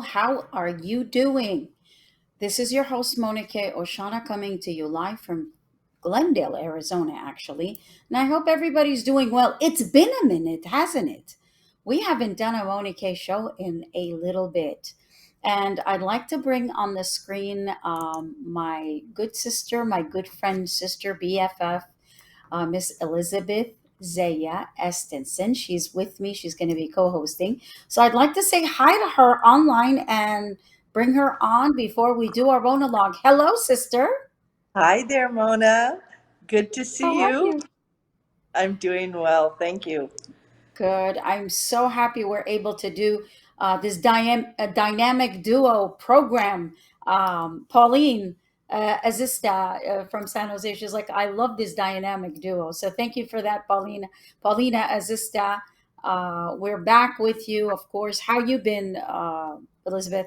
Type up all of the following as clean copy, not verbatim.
How are you doing? This is your host, Monica Oshana, coming to you live from Glendale, Arizona, actually. And I hope everybody's doing well. It's been a minute, hasn't it? We haven't done a Monica show in a little bit. And I'd like to bring on the screen my good sister, my good friend, sister, BFF, Miss Elizabeth Zaya Estenson. She's with me. She's going to be co hosting. So I'd like to say hi to her online and bring her on before we do our monologue. Hello, sister. Hi there, Mona. Good to How see are you. you? I'm doing well, thank you. Good. I'm so happy we're able to do this dynamic duo program. Pauline Azista from San Jose, she's like, I love this dynamic duo. So thank you for that, Paulina. Paulina Azista, we're back with you, of course. How you been, Elizabeth?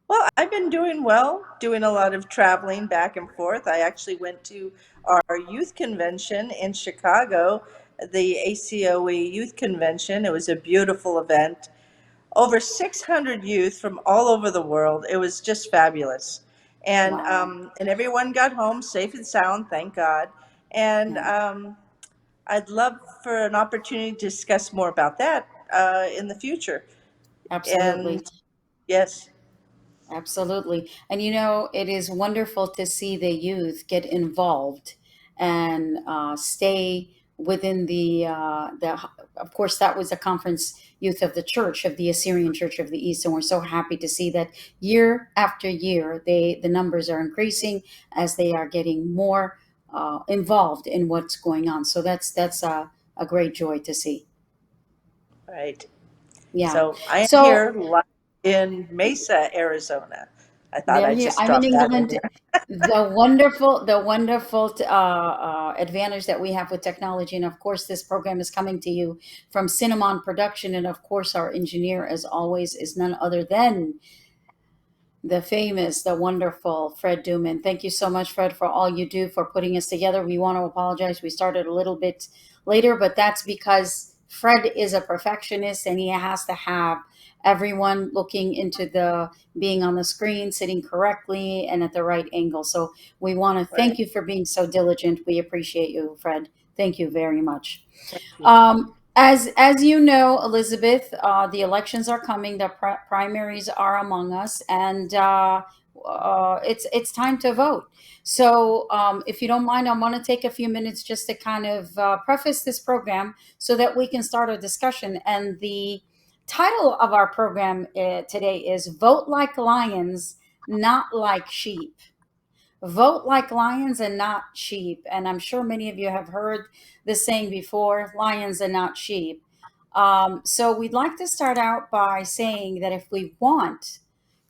Well, I've been doing well, doing a lot of traveling back and forth. I actually went to our youth convention in Chicago, the ACOE Youth Convention. It was a beautiful event. Over 600 youth from all over the world. It was just fabulous. Wow. And everyone got home safe and sound, thank God. And Yeah, I'd love for an opportunity to discuss more about that in the future. And absolutely. yes, Absolutely. And it is wonderful to see the youth get involved and stay within of course, that was a conference youth of the church, of the Assyrian Church of the East. And we're so happy to see that year after year, the numbers are increasing as they are getting more involved in what's going on. So that's a great joy to see. right. Yeah. So I am So here live in Mesa, Arizona. I thought there I'd you, just I'm in drop that in England. there. The wonderful advantage that we have with technology, and of course, this program is coming to you from Cinnamon Production, and of course, our engineer, as always, is none other than the famous, the wonderful Fred Duman. Thank you so much, Fred, for all you do for putting us together. We want to apologize. We started a little bit later, but that's because Fred is a perfectionist and he has to have everyone looking into the being on the screen, sitting correctly and at the right angle. So we want to Right. thank you for being so diligent. We appreciate you, Fred. Thank you very much. Thank you. As you know, Elizabeth, the elections are coming. The primaries are among us, and it's time to vote. So, if you don't mind, I want to take a few minutes just to kind of preface this program so that we can start a discussion. And the title of our program today is "Vote Like Lions, Not Like Sheep." Vote like lions and not sheep. And I'm sure many of you have heard this saying before, lions and not sheep. So we'd like to start out by saying that if we want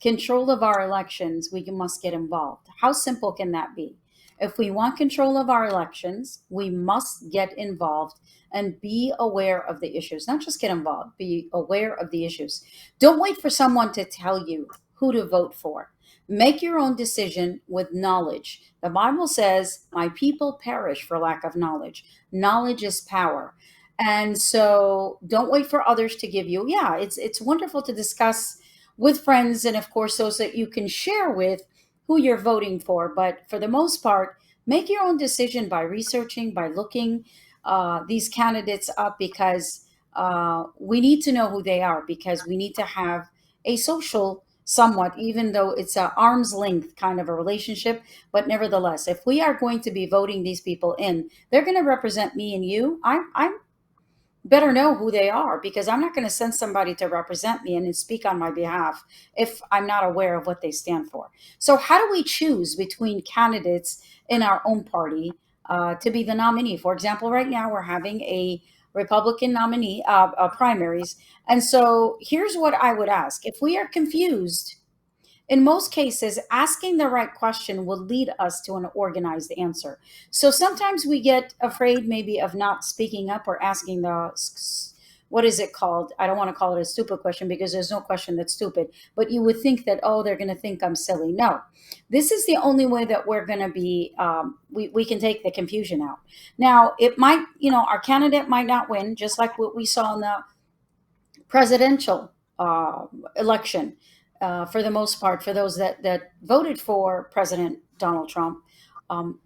control of our elections, we must get involved. How simple can that be? If we want control of our elections, we must get involved and be aware of the issues. Not just get involved, be aware of the issues. Don't wait for someone to tell you who to vote for. Make your own decision with knowledge. The Bible says, my people perish for lack of knowledge. Knowledge is power. And so don't wait for others to give you. Yeah, it's wonderful to discuss with friends and of course those that you can share with who you're voting for. But for the most part, make your own decision by researching, by looking these candidates up because we need to know who they are because we need to have a social somewhat, even though it's an arm's length kind of a relationship. But nevertheless, if we are going to be voting these people in, they're going to represent me and you. I'm better know who they are because I'm not going to send somebody to represent me and speak on my behalf if I'm not aware of what they stand for. So, how do we choose between candidates in our own party to be the nominee? For example, right now we're having a Republican nominee primaries. And so, here's what I would ask if we are confused, in most cases, asking the right question will lead us to an organized answer. So sometimes we get afraid maybe of not speaking up or asking what is it called? I don't want to call it a stupid question because there's no question that's stupid, but you would think that, oh, they're going to think I'm silly. No, this is the only way that we're going to be, we can take the confusion out. Now, it might, our candidate might not win, just like what we saw in the presidential election. for the most part, for those that voted for President Donald Trump,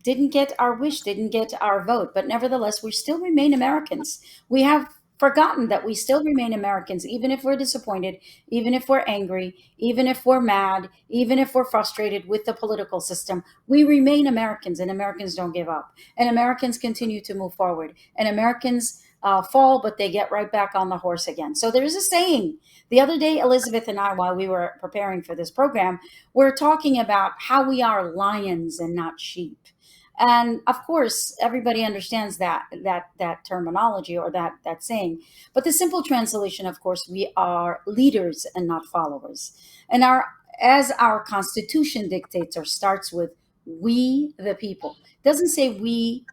didn't get our wish, didn't get our vote. But nevertheless, we still remain Americans. We have forgotten that we still remain Americans, even if we're disappointed, even if we're angry, even if we're mad, even if we're frustrated with the political system. We remain Americans, and Americans don't give up. And Americans continue to move forward. And Americans fall, but they get right back on the horse again. So there's a saying. The other day, Elizabeth and I, while we were preparing for this program, we're talking about how we are lions and not sheep. And of course, everybody understands that terminology or that saying. But the simple translation, of course, we are leaders and not followers. And our as our Constitution dictates or starts with we the people. It doesn't say we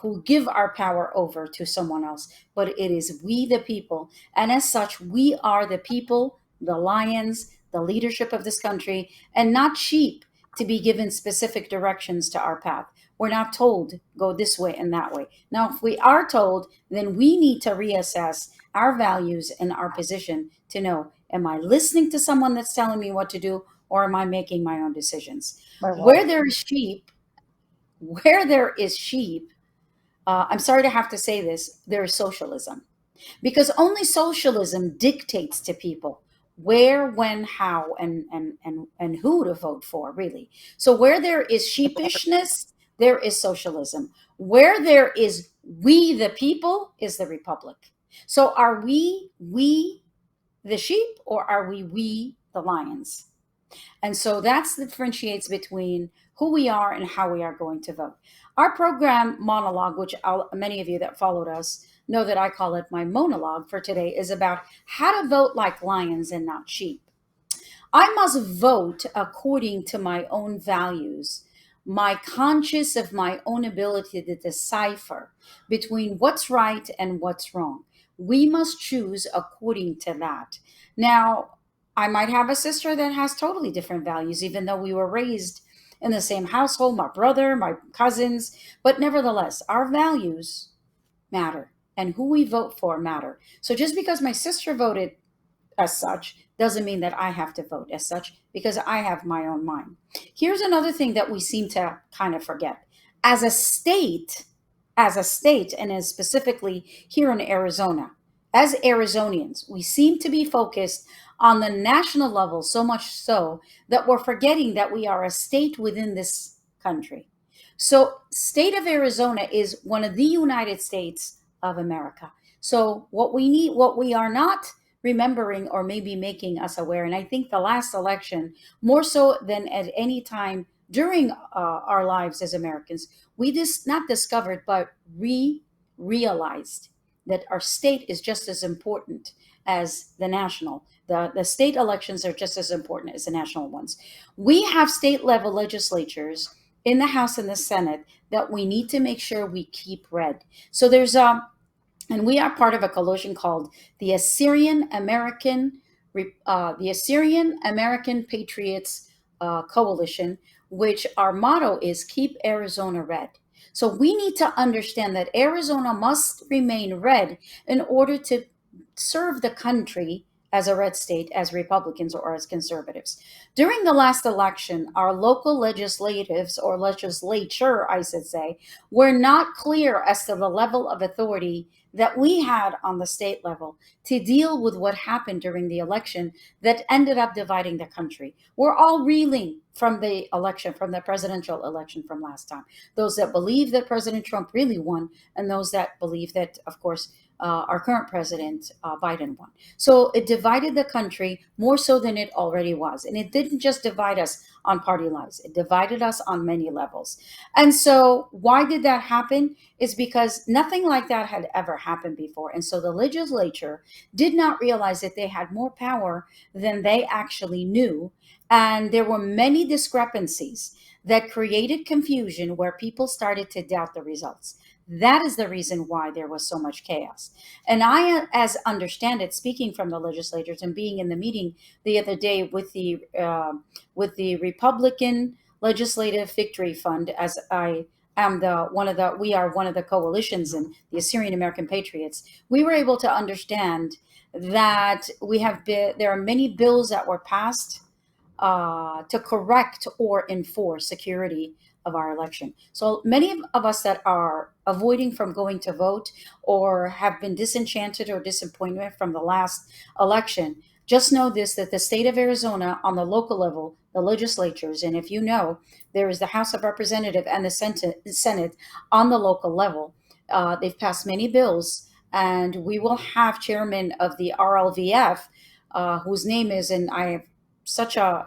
who give our power over to someone else, but it is we the people. And as such, we are the people, the lions, the leadership of this country, and not sheep to be given specific directions to our path. We're not told go this way and that way. Now, if we are told, then we need to reassess our values and our position to know, am I listening to someone that's telling me what to do, or am I making my own decisions? My Where wife. there is sheep, where there is sheep, I'm sorry to have to say this, there is socialism. Because only socialism dictates to people where, when, how, and who to vote for, really. So where there is sheepishness, there is socialism. Where there is we the people is the republic. So are we the sheep, or are we the lions? And so that's the differentiates between who we are and how we are going to vote. Our program monologue, which many of you that followed us know that I call it my monologue for today, is about how to vote like lions and not sheep. I must vote according to my own values, my conscious of my own ability to decipher between what's right and what's wrong. We must choose according to that. Now, I might have a sister that has totally different values, even though we were raised in the same household, my brother, my cousins, but nevertheless, our values matter and who we vote for matter. So just because my sister voted as such doesn't mean that I have to vote as such, because I have my own mind. Here's another thing that we seem to kind of forget. As a state, and as specifically here in Arizona, as Arizonians, we seem to be focused on the national level so much so that we're forgetting that we are a state within this country. So, state of Arizona is one of the United States of America. So, what we are not remembering or maybe making us aware. And I think the last election, more so than at any time during our lives as Americans, we just not discovered, but realized that our state is just as important as the national. The state elections are just as important as the national ones. We have state level legislatures in the House and the Senate that we need to make sure we keep red. So there's and we are part of a coalition called the Assyrian American Patriots Coalition, which our motto is "Keep Arizona Red." So we need to understand that Arizona must remain red in order to serve the country as a red state, as Republicans or as conservatives. During the last election, our local legislatives, or legislature, I should say, were not clear as to the level of authority that we had on the state level to deal with what happened during the election that ended up dividing the country. We're all reeling from the election, from the presidential election from last time. Those that believe that President Trump really won, and those that believe that, of course, our current president, Biden, won. So it divided the country more so than it already was. And it didn't just divide us on party lines, it divided us on many levels. And so, why did that happen? Is because nothing like that had ever happened before. And so the legislature did not realize that they had more power than they actually knew. And there were many discrepancies that created confusion where people started to doubt the results. That is the reason why there was so much chaos. And I, as understand it, speaking from the legislators and being in the meeting the other day with the Republican Legislative Victory Fund, as I am the one of the we are one of the coalitions in the Assyrian American Patriots, we were able to understand that there are many bills that were passed to correct or enforce security of our election. So many of us that are avoiding from going to vote or have been disenchanted or disappointed from the last election, just know this, that the state of Arizona on the local level, the legislatures, and if you know, there is the House of Representatives and the Senate on the local level. They've passed many bills, and we will have chairman of the RLVF, whose name is, and I have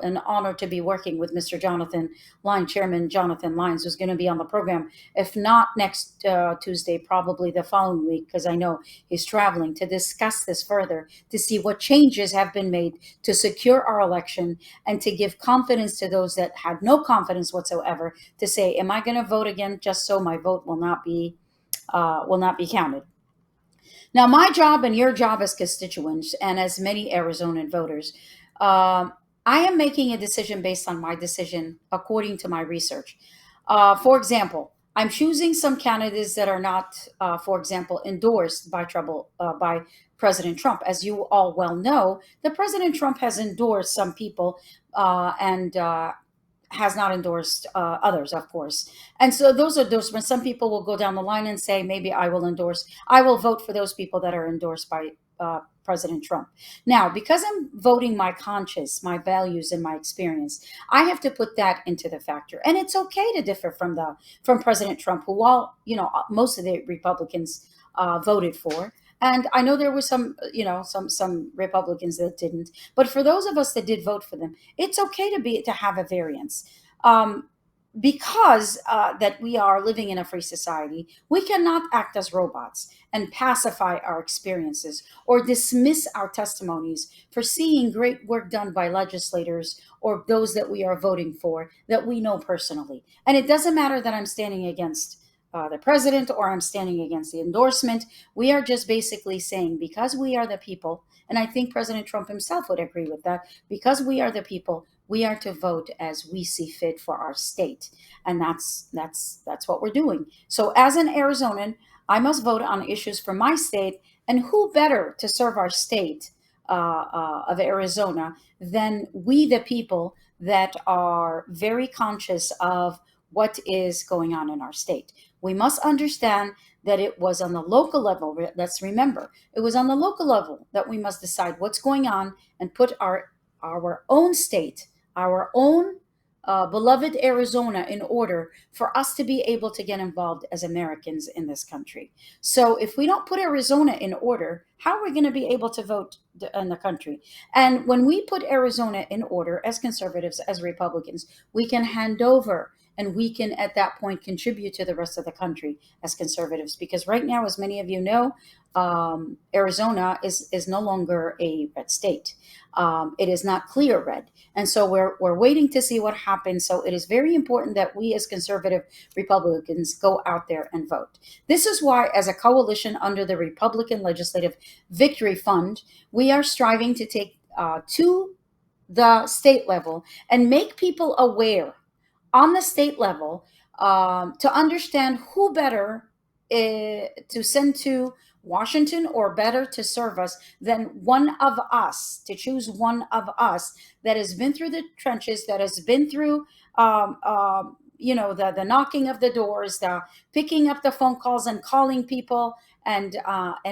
an honor to be working with Mr. Jonathan Lyons, Chairman Jonathan Lyons, who's going to be on the program, if not next Tuesday, probably the following week, because I know he's traveling, to discuss this further, to see what changes have been made to secure our election and to give confidence to those that had no confidence whatsoever, to say, am I going to vote again just so my vote will not be counted? Now, my job and your job as constituents and as many Arizonan voters, I am making a decision based on my decision according to my research. For example, I'm choosing some candidates that are not, for example, endorsed by President Trump. As you all well know, the President Trump has endorsed some people and has not endorsed others, of course. And so those endorsements, some people will go down the line and say, maybe I will vote for those people that are endorsed by President Trump. Now, because I'm voting my conscience, my values, and my experience, I have to put that into the factor. And it's okay to differ from President Trump, who most of the Republicans voted for. And I know there were some Republicans that didn't. But for those of us that did vote for them, it's okay to have a variance. Because that we are living in a free society, we cannot act as robots and pacify our experiences or dismiss our testimonies for seeing great work done by legislators or those that we are voting for that we know personally. And it doesn't matter that I'm standing against the president or I'm standing against the endorsement. We are just basically saying, because we are the people, and I think President Trump himself would agree with that, because we are the people, we are to vote as we see fit for our state. And that's what we're doing. So as an Arizonan, I must vote on issues for my state, and who better to serve our state of Arizona than we, the people that are very conscious of what is going on in our state. We must understand that it was on the local level. Let's remember, it was on the local level that we must decide what's going on and put our own state, our own beloved Arizona in order for us to be able to get involved as Americans in this country. So if we don't put Arizona in order, how are we going to be able to vote in the country? And when we put Arizona in order as conservatives, as Republicans, we can hand over and we can at that point contribute to the rest of the country as conservatives. Because right now, as many of you know, Arizona is no longer a red state. It is not clear red. And so we're waiting to see what happens. So it is very important that we as conservative Republicans go out there and vote. This is why, as a coalition under the Republican Legislative Victory Fund, we are striving to take to the state level and make people aware on the state level to understand who better to send to Washington or better to serve us than one of us, to choose one of us that has been through the trenches, that has been through the knocking of the doors, the picking up the phone calls and calling people and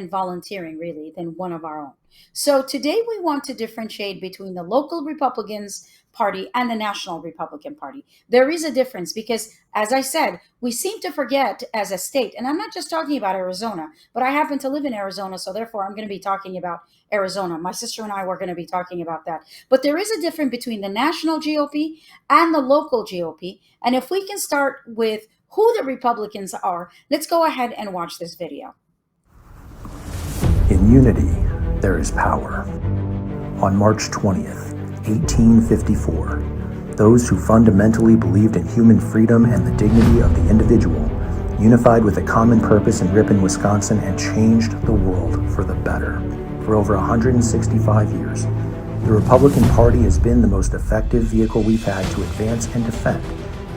volunteering, really, than one of our own. So today we want to differentiate between the local Republicans Party and the National Republican Party. There is a difference because, as I said, we seem to forget as a state, and I'm not just talking about Arizona, but I happen to live in Arizona, so therefore I'm going to be talking about Arizona. My sister and I were going to be talking about that. But there is a difference between the national GOP and the local GOP. And if we can start with who the Republicans are, let's go ahead and watch this video. In unity, there is power. On March 20th, 1854, those who fundamentally believed in human freedom and the dignity of the individual unified with a common purpose in Ripon, Wisconsin, and changed the world for the better. For over 165 years, the Republican Party has been the most effective vehicle we've had to advance and defend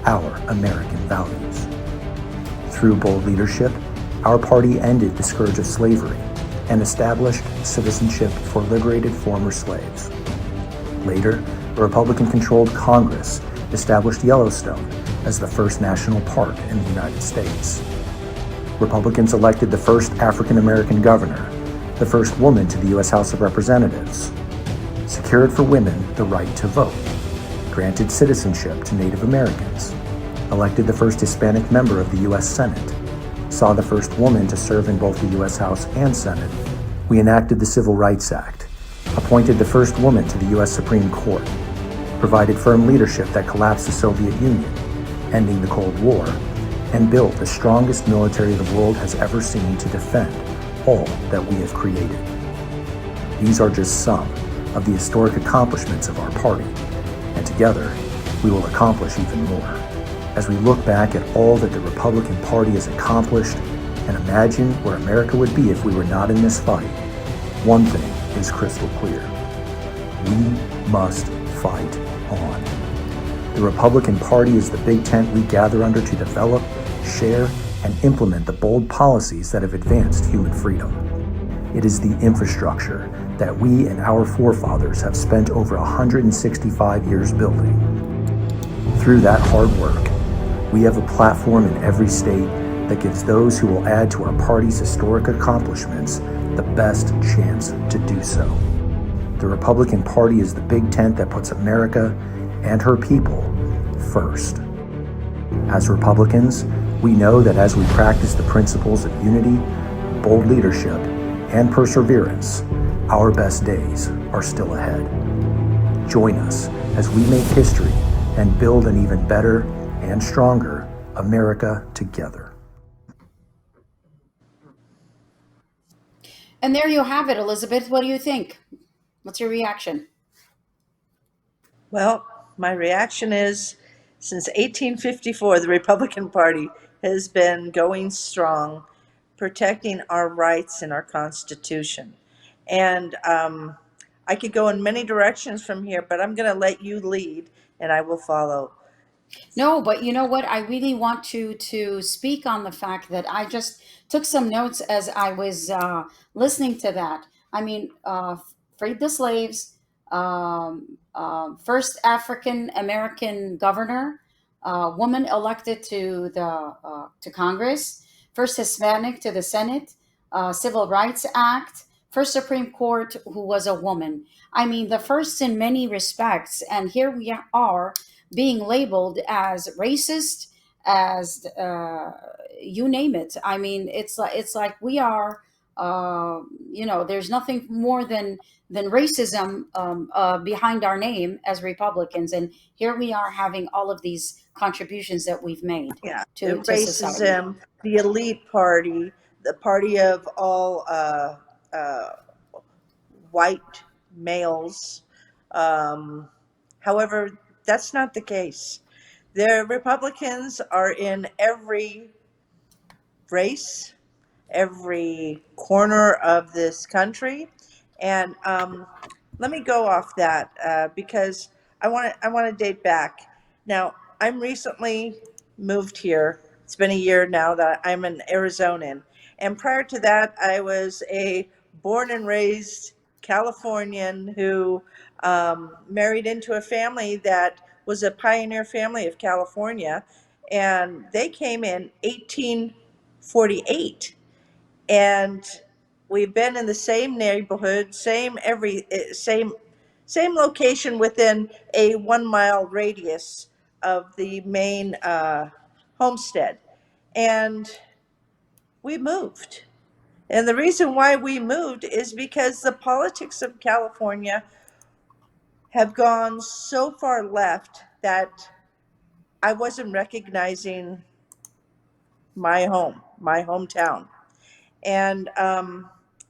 our American values. Through bold leadership, our party ended the scourge of slavery and established citizenship for liberated former slaves. Later, a Republican-controlled Congress established Yellowstone as the first national park in the United States. Republicans elected the first African-American governor, the first woman to the U.S. House of Representatives, secured for women the right to vote, granted citizenship to Native Americans, elected the first Hispanic member of the U.S. Senate, saw the first woman to serve in both the U.S. House and Senate. We enacted the Civil Rights Act, appointed the first woman to the U.S. Supreme Court, provided firm leadership that collapsed the Soviet Union, ending the Cold War, and built the strongest military the world has ever seen to defend all that we have created. These are just some of the historic accomplishments of our party, and together we will accomplish even more. As we look back at all that the Republican Party has accomplished and imagine where America would be if we were not in this fight, one thing is crystal clear. We must fight on. The Republican Party is the big tent we gather under to develop, share, and implement the bold policies that have advanced human freedom. It is the infrastructure that we and our forefathers have spent over 165 years building. Through that hard work, we have a platform in every state that gives those who will add to our party's historic accomplishments the best chance to do so. The Republican Party is the big tent that puts America and her people first. As Republicans, we know that as we practice the principles of unity, bold leadership, and perseverance, our best days are still ahead. Join us as we make history and build an even better and stronger America together. And there you have it, Elizabeth. What do you think? What's your reaction? Well, my reaction is since 1854, the Republican Party has been going strong, protecting our rights and our Constitution. And I could go in many directions from here, but I'm going to let you lead and I will follow. No, but you know what? I really want to speak on the fact that I just took some notes as I was listening to that. I mean, freed the slaves, first African American governor, woman elected to the to Congress, first Hispanic to the Senate, Civil Rights Act, first Supreme Court who was a woman. I mean, the first in many respects, and here we are being labeled as racist, as you name it. I mean, it's like we are. There's nothing more than racism behind our name as Republicans, and here we are having all of these contributions that we've made Yeah, to society. racism, the elite party, the party of all white males. Um, However, that's not the case. The Republicans are in every race, every corner of this country. And let me go off that because I want to date back. Now, I'm recently moved here. It's been a year now that I'm an Arizonan. And prior to that, I was a born and raised Californian who married into a family that was a pioneer family of California. And they came in 1848, and we've been in the same neighborhood, same location within a 1 mile radius of the main homestead, and we moved. And the reason why we moved is because the politics of California have gone so far left that I wasn't recognizing my hometown. And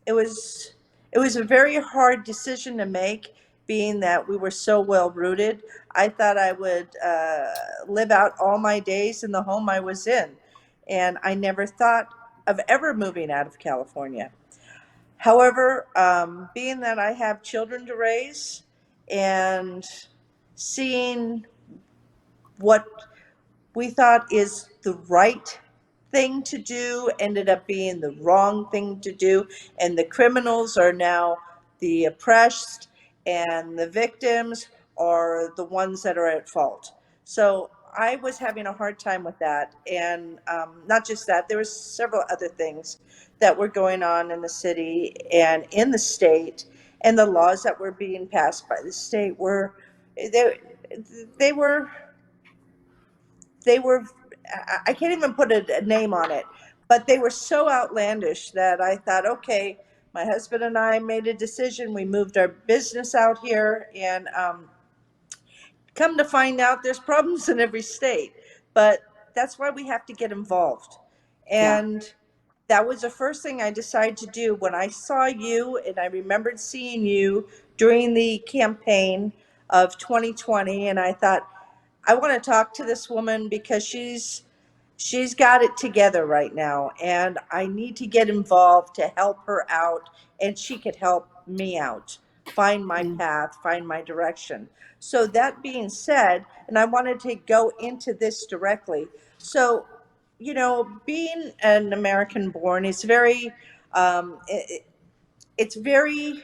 it was a very hard decision to make, being that we were so well rooted. I thought I would live out all my days in the home I was in, and I never thought of ever moving out of California. However, being that I have children to raise and seeing what we thought is the right thing to do ended up being the wrong thing to do, and the criminals are now the oppressed, and the victims are the ones that are at fault. So I was having a hard time with that, and not just that, there was several other things that were going on in the city and in the state, and the laws that were being passed by the state were they they were they were I can't even put a name on it, but they were so outlandish that I thought, okay, my husband and I made a decision. We moved our business out here, and come to find out, there's problems in every state. But that's why we have to get involved. Yeah. And that was the first thing I decided to do when I saw you, and I remembered seeing you during the campaign of 2020, and I thought, I want to talk to this woman because she's got it together right now, and I need to get involved to help her out, and she could help me out, find my Yeah. path, find my direction. So that being said, and I wanted to go into this directly. So, being an American born is very it's very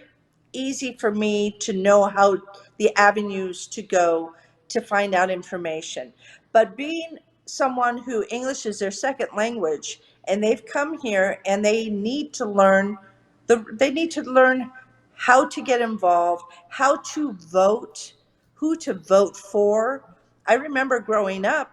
easy for me to know how the avenues to go to find out information. But being someone who English is their second language, and they've come here and they need to learn how to get involved, how to vote, who to vote for. I remember growing up,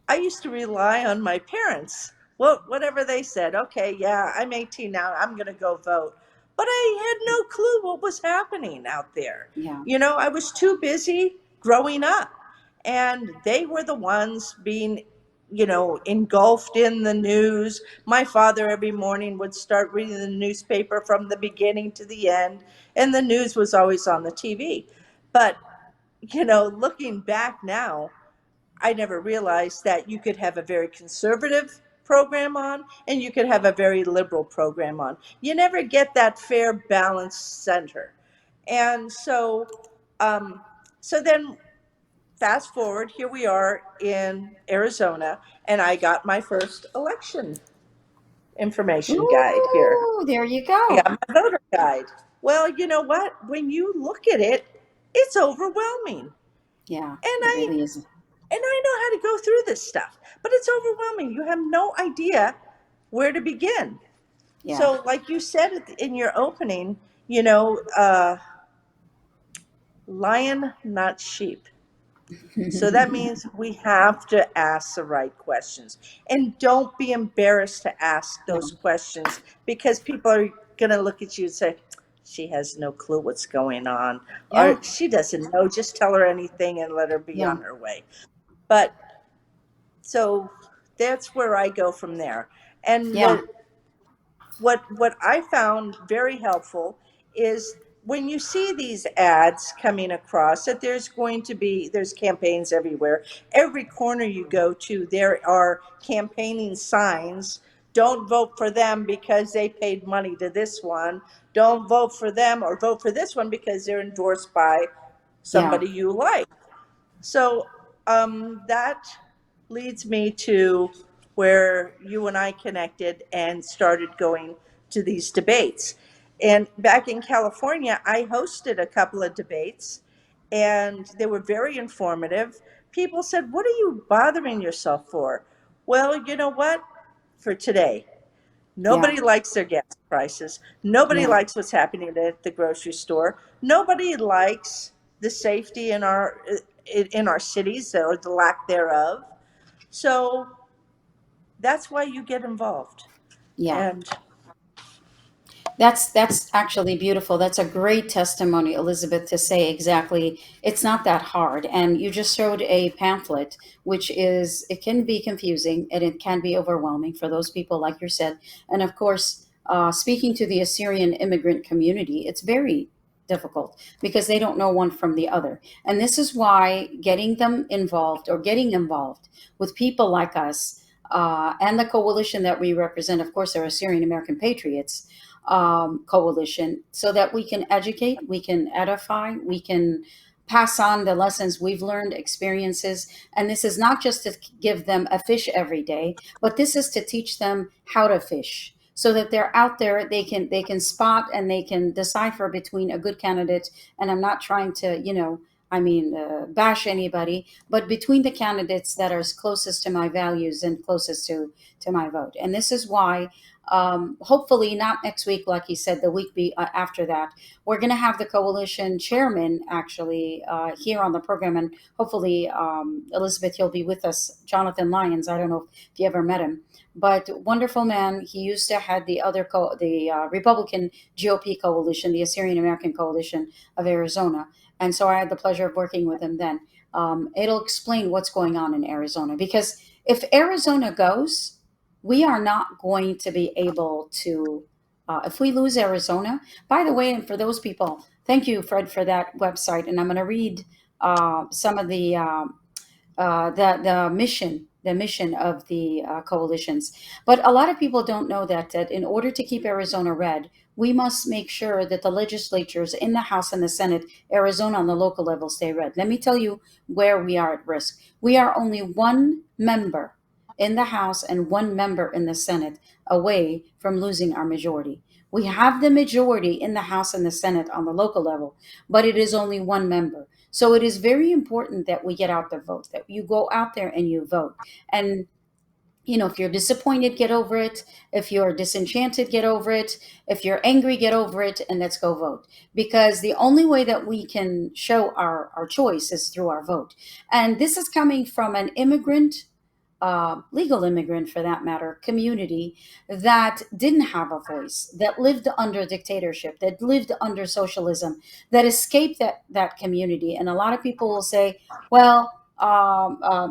I used to rely on my parents. Well, whatever they said, okay, yeah, I'm 18 now, I'm going to go vote. But I had no clue what was happening out there. Yeah. I was too busy growing up. And they were the ones being, engulfed in the news. My father every morning would start reading the newspaper from the beginning to the end, and the news was always on the TV. But, looking back now, I never realized that you could have a very conservative program on and you could have a very liberal program on. You never get that fair, balanced center. And so then fast forward, here we are in Arizona, and I got my first election information guide here. Ooh, there you I go. got my voter guide. Well, you know what? When you look at it, it's overwhelming. Yeah, And it I really is. and I know how to go through this stuff, but it's overwhelming. You have no idea where to begin. Yeah. So, like you said in your opening, lion, not sheep. So that means we have to ask the right questions. And don't be embarrassed to ask Yeah. those questions, because people are going to look at you and say, she has no clue what's going on, Yeah. or she doesn't know. Just tell her anything and let her be Yeah. on her way. But so that's where I go from there. And Yeah. what I found very helpful is when you see these ads coming across that there's campaigns everywhere. Every corner you go to, there are campaigning signs. Don't vote for them because they paid money to this one. Don't vote for them, or vote for this one because they're endorsed by Yeah. somebody you like. So that leads me to where you and I connected and started going to these debates. And back in California, I hosted a couple of debates, and they were very informative. People said, "What are you bothering yourself for?" Well, you know what? For today, Yeah. nobody likes their gas prices. Nobody Yeah. likes what's happening at the grocery store. Nobody likes the safety in our cities, or the lack thereof. So that's why you get involved. Yeah. And That's actually beautiful. That's a great testimony, Elizabeth, to say exactly it's not that hard. And you just showed a pamphlet, which is it can be confusing and it can be overwhelming for those people, like you said. And of course, speaking to the Assyrian immigrant community, it's very difficult because they don't know one from the other. And this is why getting them involved or getting involved with people like us and the coalition that we represent, of course, are Assyrian American Patriots coalition, so that we can educate, we can edify, we can pass on the lessons we've learned, experiences. And this is not just to give them a fish every day, but this is to teach them how to fish, so that they're out there, they can spot and they can decipher between a good candidate. And I'm not trying to, bash anybody, but between the candidates that are closest to my values and closest to my vote. And this is why, hopefully not next week, like you said, the week after that, we're going to have the coalition chairman actually here on the program. And hopefully, Elizabeth, you'll be with us. Jonathan Lyons, I don't know if you ever met him, but wonderful man. He used to head the Republican GOP coalition, the Assyrian American Coalition of Arizona. And so I had the pleasure of working with him then. It'll explain what's going on in Arizona, because if Arizona goes, we are not going to be able to, if we lose Arizona, by the way, and for those people, thank you, Fred, for that website. And I'm going to read some of the mission of the coalitions. But a lot of people don't know that in order to keep Arizona red, we must make sure that the legislatures in the House and the Senate, Arizona on the local level, stay red. Let me tell you where we are at risk. We are only one member in the House and one member in the Senate away from losing our majority. We have the majority in the House and the Senate on the local level, but it is only one member. So it is very important that we get out the vote, that you go out there and you vote. And if you're disappointed, get over it. If you're disenchanted, get over it. If you're angry, get over it, and let's go vote. Because the only way that we can show our choice is through our vote. And this is coming from an immigrant, legal immigrant for that matter, community that didn't have a voice, that lived under dictatorship, that lived under socialism, that escaped that community. And a lot of people will say, well,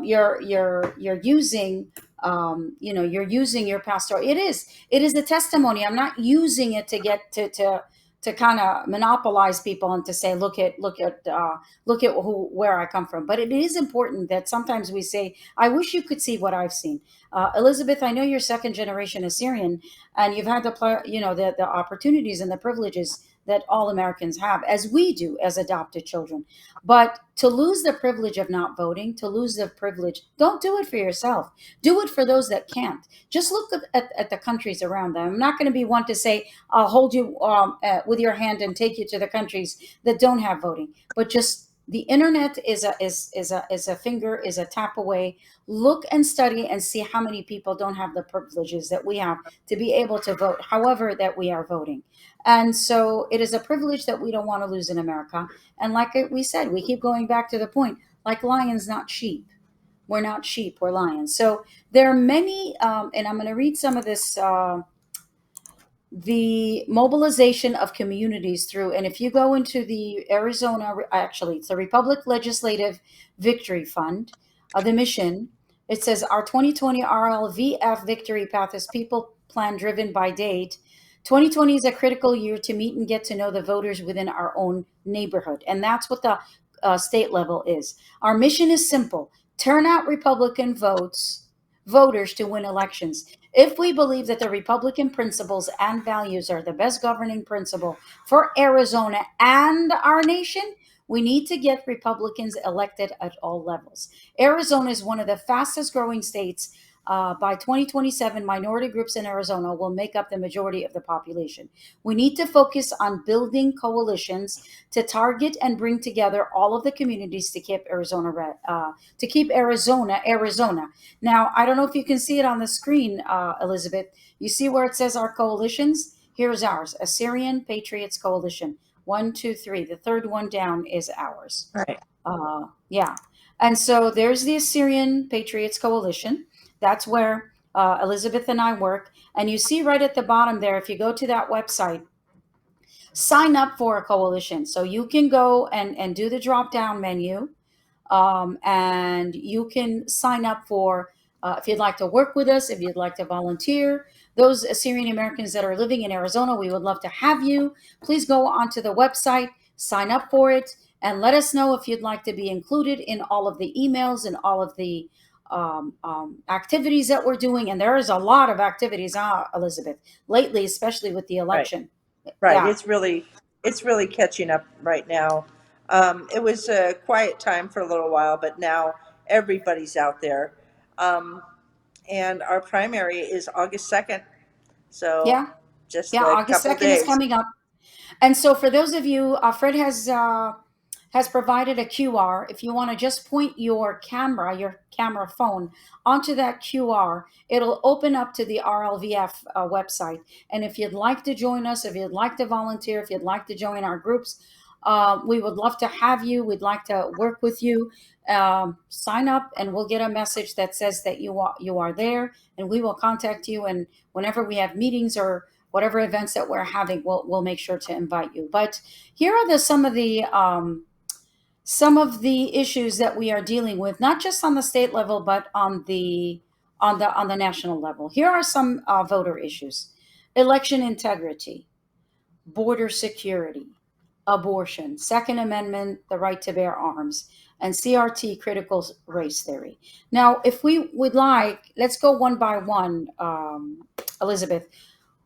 you're using you're using your pastoral. It is a testimony. I'm not using it to get to kind of monopolize people and to say, look at where I come from. But it is important that sometimes we say, I wish you could see what I've seen. Elizabeth, I know you're second generation Assyrian, and you've had the opportunities and the privileges that all Americans have, as we do as adopted children. But to lose the privilege of not voting, to lose the privilege, don't do it for yourself. Do it for those that can't. Just look at the countries around them. I'm not going to be one to say, I'll hold you with your hand and take you to the countries that don't have voting. But just the internet is a tap away. Look and study and see how many people don't have the privileges that we have to be able to vote, however that we are voting. And so it is a privilege that we don't want to lose in America. And like we said, we keep going back to the point, like lions, not sheep. We're not sheep, we're lions. So there are many, and I'm going to read some of this, the mobilization of communities through, and if you go into the Arizona, actually, it's the Republic Legislative Victory Fund, the mission, it says our 2020 RLVF Victory Path is people plan driven by date. 2020 is a critical year to meet and get to know the voters within our own neighborhood. And that's what the state level is. Our mission is simple: turn out Republican voters to win elections. If we believe that the Republican principles and values are the best governing principle for Arizona and our nation, we need to get Republicans elected at all levels. Arizona is one of the fastest growing states. By 2027, minority groups in Arizona will make up the majority of the population. We need to focus on building coalitions to target and bring together all of the communities to keep Arizona Arizona. Now, I don't know if you can see it on the screen, Elizabeth. You see where it says our coalitions? Here's ours: Assyrian Patriots Coalition. 1, 2, 3. The third one down is ours. Right. Yeah. And so there's the Assyrian Patriots Coalition. That's where Elizabeth and I work. And you see right at the bottom there, if you go to that website, sign up for a coalition. So you can go and do the drop down menu, and you can sign up for, if you'd like to work with us, if you'd like to volunteer. Those Assyrian Americans that are living in Arizona, we would love to have you. Please go onto the website, sign up for it, and let us know if you'd like to be included in all of the emails and all of the activities that we're doing. And there is a lot of activities, Elizabeth, lately, especially with the election. Right. Yeah. It's really catching up right now. It was a quiet time for a little while, but now everybody's out there. Um, and our primary is August 2nd. So Yeah, just yeah. a August couple 2nd is days. coming up. And so for those of you, Fred has provided a QR. If you want to just point your camera phone onto that QR, it'll open up to the RLVF website. And if you'd like to join us, if you'd like to volunteer, if you'd like to join our groups, we would love to have you. We'd like to work with you. Sign up, and we'll get a message that says that you are there, and we will contact you. And whenever we have meetings or whatever events that we're having, we'll make sure to invite you. But here are some of the issues that we are dealing with, not just on the state level, but on the national level. Here are some voter issues: election integrity, border security, abortion, Second Amendment, the right to bear arms, and CRT, critical race theory. Now, if we would like, let's go one by one, Elizabeth.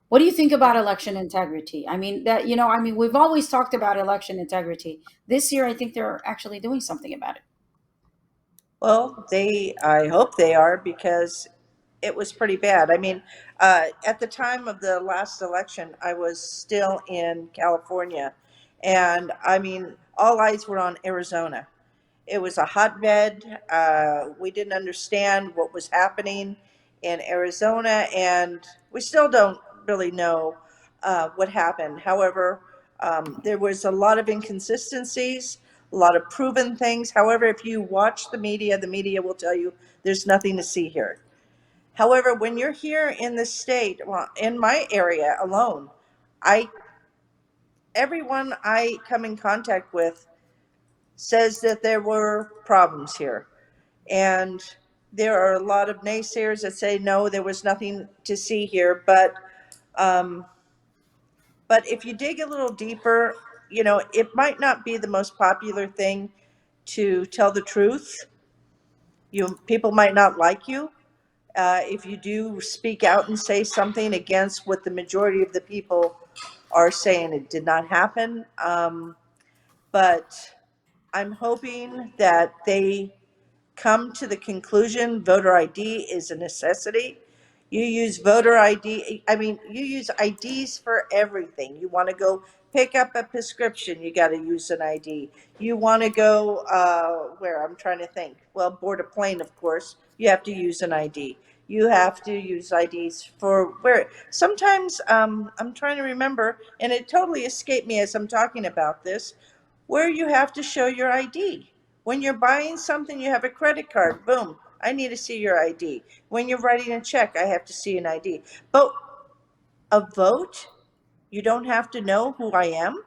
What do you think about election integrity? I mean, we've always talked about election integrity. This year, I think they're actually doing something about it. Well, I hope they are, because it was pretty bad. I mean, at the time of the last election, I was still in California. And I mean, all eyes were on Arizona. It was a hotbed. We didn't understand what was happening in Arizona, and we still don't really know what happened. However, there was a lot of inconsistencies, a lot of proven things. However, if you watch the media will tell you there's nothing to see here. However, when you're here in the state, well, in my area alone, I everyone I come in contact with says that there were problems here. And there are a lot of naysayers that say, no, there was nothing to see here. Um, but if you dig a little deeper, it might not be the most popular thing to tell the truth. People might not like you. If you do speak out and say something against what the majority of the people are saying, it did not happen. But I'm hoping that they come to the conclusion voter ID is a necessity. You use voter ID, I mean, you use IDs for everything. You want to go pick up a prescription, you got to use an ID. You want to go, where? I'm trying to think. Well, board a plane, of course, you have to use an ID. You have to use IDs for where. Sometimes, I'm trying to remember, and it totally escaped me as I'm talking about this, where you have to show your ID. When you're buying something, you have a credit card, boom, I need to see your ID. When you're writing a check, I have to see an ID. But a vote, you don't have to know who I am.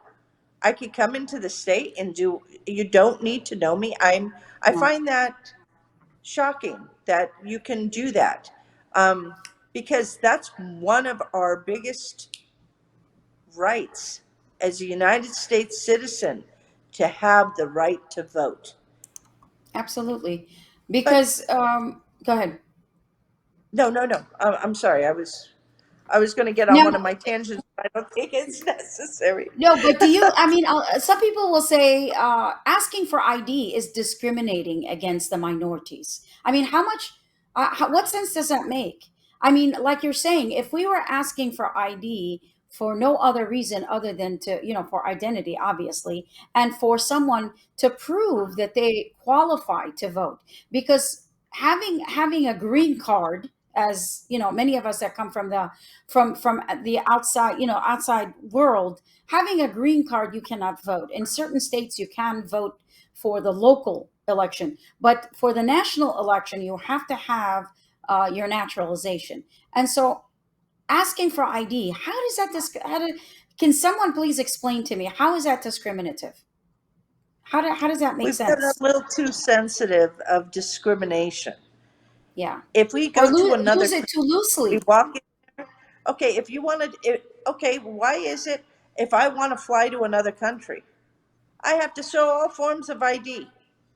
I could come into the state and you don't need to know me. I Yeah, find that shocking that you can do that. Um, because that's one of our biggest rights as a United States citizen, to have the right to vote. absolutely. But Because, go ahead. no, no, no. I'm sorry. I was going to get on Now, one of my tangents, but I don't think it's necessary. no, but I mean, some people will say asking for ID is discriminating against the minorities. I mean, what sense does that make? I mean, like you're saying, if we were asking for ID for no other reason other than for identity, obviously, and for someone to prove that they qualify to vote, because having a green card, as many of us that come from the outside, outside world, having a green card, you cannot vote. In certain states, you can vote for the local election, but for the national election, you have to have your naturalization. And so, asking for ID, can someone please explain to me how is that discriminative? How does that make We've been a sense? little too sensitive of discrimination. Yeah, If we or go to another use it country, too we loosely. walk in, okay, if you wanted, okay, why is it if I want to fly to another country, I have to show all forms of ID,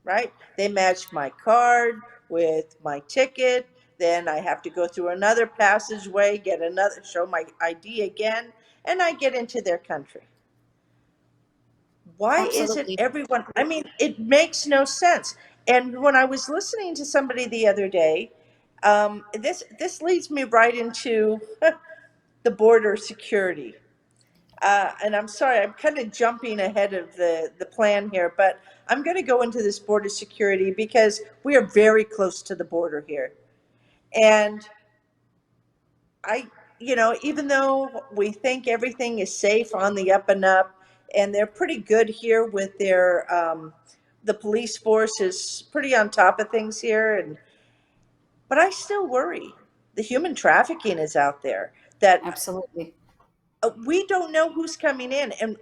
right? They match my card with my ticket. Then I have to go through another passageway, show my ID again, and I get into their country. Why isn't Absolutely. everyone? I mean, it makes no sense. And when I was listening to somebody the other day, this leads me right into the border security. And I'm sorry, I'm kind of jumping ahead of the plan here, but I'm going to go into this border security because we are very close to the border here. And I, even though we think everything is safe on the up and up, and they're pretty good here with the police force is pretty on top of things here, but I still worry. The human trafficking is out there that Absolutely. we don't know who's coming in. And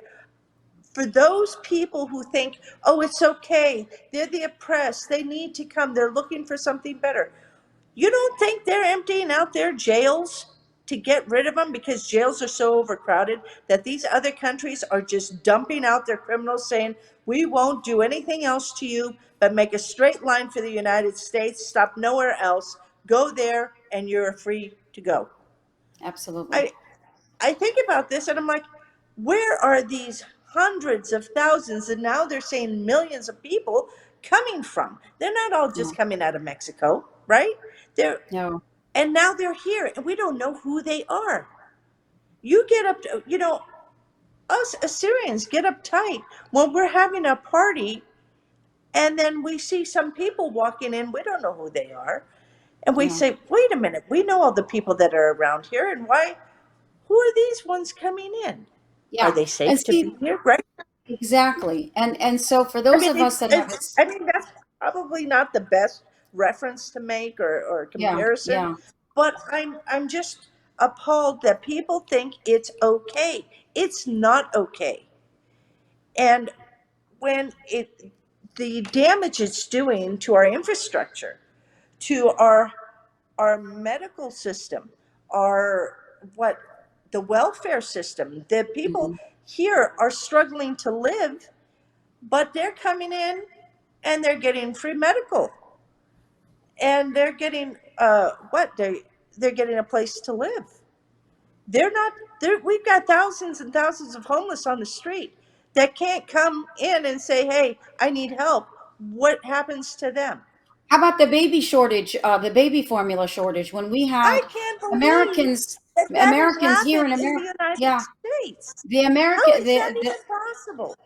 for those people who think, oh, it's okay, they're the oppressed, they need to come, they're looking for something better. You don't think they're emptying out their jails to get rid of them because jails are so overcrowded that these other countries are just dumping out their criminals saying, we won't do anything else to you but make a straight line for the United States, stop nowhere else, go there, and you're free to go. Absolutely. I, I think about this and I'm like, where are these hundreds of thousands and now they're saying millions of people coming from? They're not all Yeah. just coming out of Mexico, right? They're No. and now they're here and we don't know who they are. You get up to, us Assyrians get uptight when we're having a party and then we see some people walking in, we don't know who they are. And we Yeah. say, wait a minute, we know all the people that are around here and who are these ones coming in? Are Yeah. they And safe to be see, here? Right? exactly. And so for I those mean, of us that have it, that's probably not the best reference to make or yeah, comparison, yeah, but I'm just appalled that people think it's okay. It's not okay. And when the damage it's doing to our infrastructure, to our medical system, our what the welfare system, the people mhm, here are struggling to live, but they're coming in and they're getting free medical and they're getting they're getting a place to live. They're not there. We've got thousands and thousands of homeless on the street that can't come in and say, hey, I need help. What happens to them? how about the baby shortage, the baby formula shortage? When we I had can't believe Americans, that that has Americans here in happened in the America, United yeah, States. the How American, is that the even possible?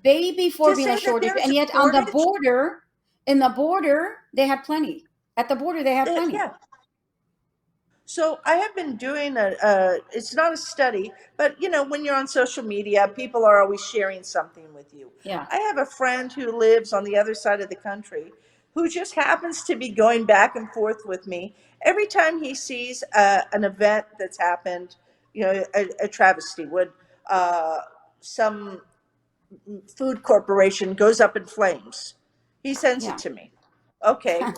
baby To formula say that shortage, there's and a yet on the shortage? border, in the border, they had plenty. At the border, they had plenty. Yeah. So I have been doing it's not a study, but when you're on social media, people are always sharing something with you. Yeah, I have a friend who lives on the other side of the country who just happens to be going back and forth with me every time he sees an event that's happened, a travesty, would some food corporation goes up in flames. He sends it yeah, to me. Okay,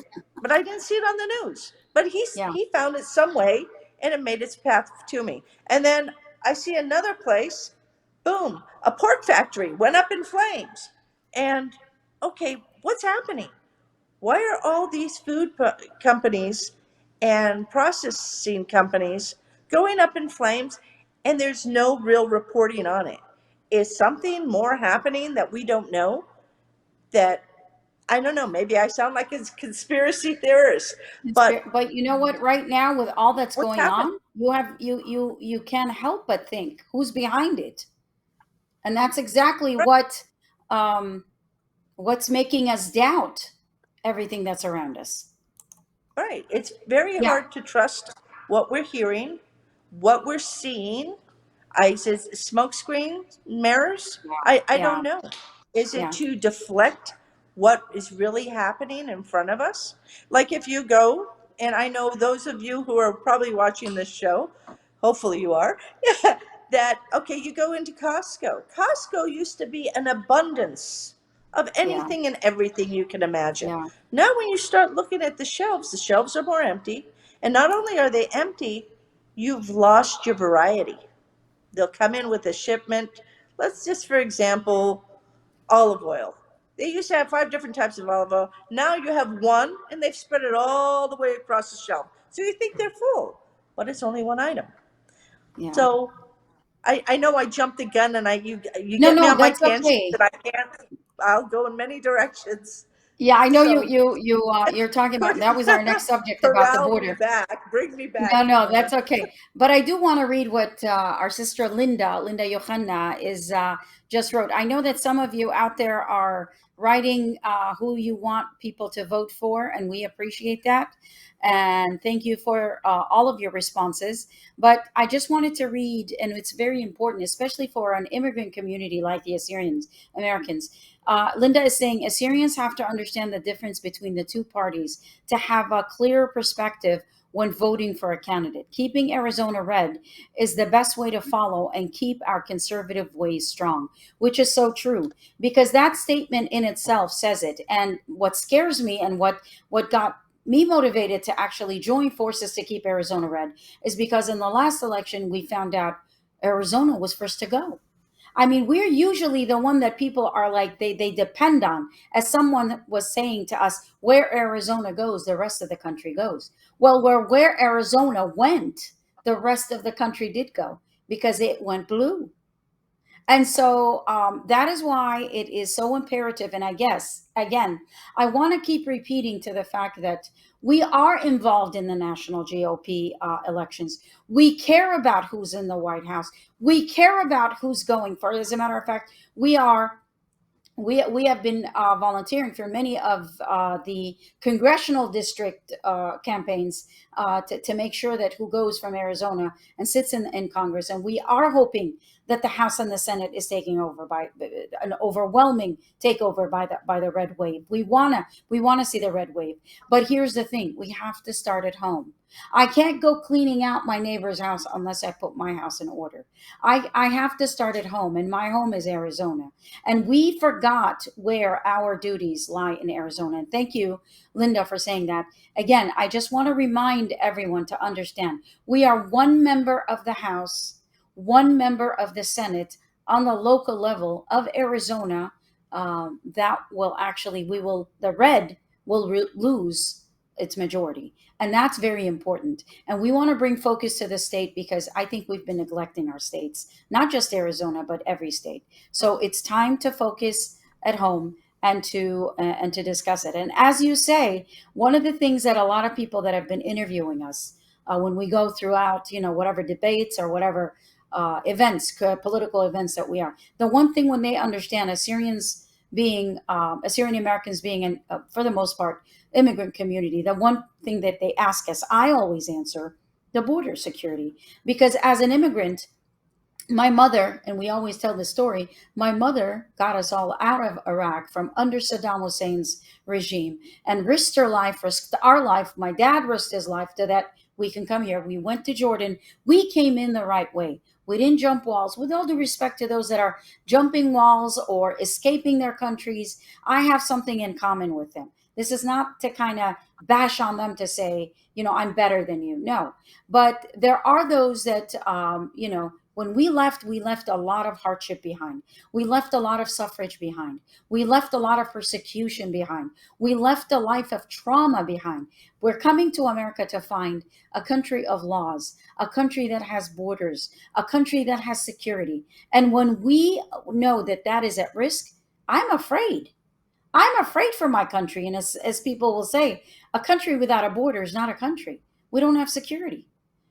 but I didn't see it on the news. But yeah, he found it some way and it made its path to me. And then I see another place, boom, a pork factory went up in flames. And okay, what's happening? Why are all these companies and processing companies going up in flames and there's no real reporting on it? Is something more happening that we don't know? That I don't know, maybe I sound like a conspiracy theorist, but but you know what? Right now, with all that's what's going happening? on, you can't help but think who's behind it, and that's exactly um, what's making us doubt everything that's around us. Right. It's very Yeah, hard to trust what we're hearing, what we're seeing. I says smoke screen mirrors. yeah, I don't yeah, know. Is it yeah, to deflect what is really happening in front of us? Like if you go, and I know those of you who are probably watching this show, hopefully you are, that okay, you go into Costco. Costco used to be an abundance of yeah, anything and everything you can imagine. yeah, Now, when you start looking at the shelves are more empty. And not only are they empty, you've lost your variety. They'll come in with a shipment. Let's just, for example, olive oil. They used to have 5 different types of olive oil. Now you have one, and they've spread it all the way across the shelf. So you think they're full, but it's only one item. yeah. So I know I jumped the gun and you No, get me no, on my that's tangent okay. that I can't. I'll go in many directions. Yeah, I know So you're talking about, that was our next subject about the corral me border. back, bring me No, back, no, Mona. that's okay. But I do want to read what our sister Linda Johanna is just wrote. I know that some of you out there are writing who you want people to vote for, and we appreciate that. And thank you for all of your responses. But I just wanted to read, and it's very important, especially for an immigrant community like the Assyrians, Americans. Linda is saying Assyrians have to understand the difference between the two parties to have a clearer perspective when voting for a candidate. Keeping Arizona red is the best way to follow and keep our conservative ways strong, which is so true because that statement in itself says it. And what scares me and what got me motivated to actually join forces to keep Arizona red is because in the last election we found out Arizona was first to go. I mean, we're usually the one that people are like they depend on. As someone was saying to us, where Arizona goes, the rest of the country goes. Well, where Arizona went, the rest of the country did go because it went blue. And so that is why it is so imperative. And I guess, again, I want to keep repeating to the fact that we are involved in the national GOP elections. We care about who's in the White House. We care about who's going for it. As a matter of fact, we have been volunteering for many of the congressional district campaigns to make sure that who goes from Arizona and sits in Congress. And we are hoping that the House and the Senate is taking over by an overwhelming takeover by the red wave. We wanna see the red wave. But here's the thing: we have to start at home. I can't go cleaning out my neighbor's house unless I put my house in order. I have to start at home, and my home is Arizona. And we forgot where our duties lie in Arizona. And thank you, Linda, for saying that. Again, I just want to remind everyone to understand we are one member of the House, one member of the Senate on the local level of Arizona. That will actually, the red will lose its majority. And that's very important. And we want to bring focus to the state because I think we've been neglecting our states, not just Arizona, but every state. So it's time to focus at home and to discuss it. And as you say, one of the things that a lot of people that have been interviewing us when we go throughout, whatever debates or whatever events, political events that we are, the one thing when they understand Assyrians being Assyrian Americans being, for the most part, immigrant community, the one thing that they ask us, I always answer the border security because as an immigrant, my mother, and we always tell the story, my mother got us all out of Iraq from under Saddam Hussein's regime and risked her life, risked our life. My dad risked his life so that we can come here. We went to Jordan. We came in the right way. We didn't jump walls. With all due respect to those that are jumping walls or escaping their countries, I have something in common with them. This is not to kind of bash on them to say, I'm better than you. No. But there are those that, when we left a lot of hardship behind. We left a lot of suffrage behind. We left a lot of persecution behind. We left a life of trauma behind. We're coming to America to find a country of laws, a country that has borders, a country that has security. And when we know that that is at risk, I'm afraid. I'm afraid for my country. And as people will say, a country without a border is not a country. We don't have security.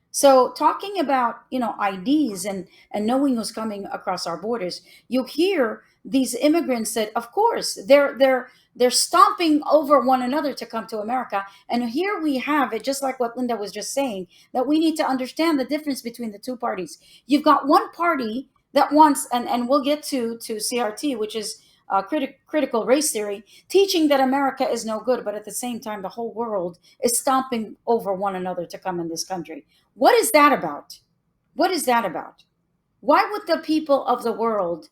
So talking about IDs and knowing who's coming across our borders, you hear these immigrants that, of course, they're stomping over one another to come to America. And here we have it, just like what Linda was just saying, that we need to understand the difference between the two parties. You've got one party that wants, and we'll get to CRT, which is critical race theory, teaching that America is no good, but at the same time, the whole world is stomping over one another to come in this country. What is that about? What is that about? Why would the people of the world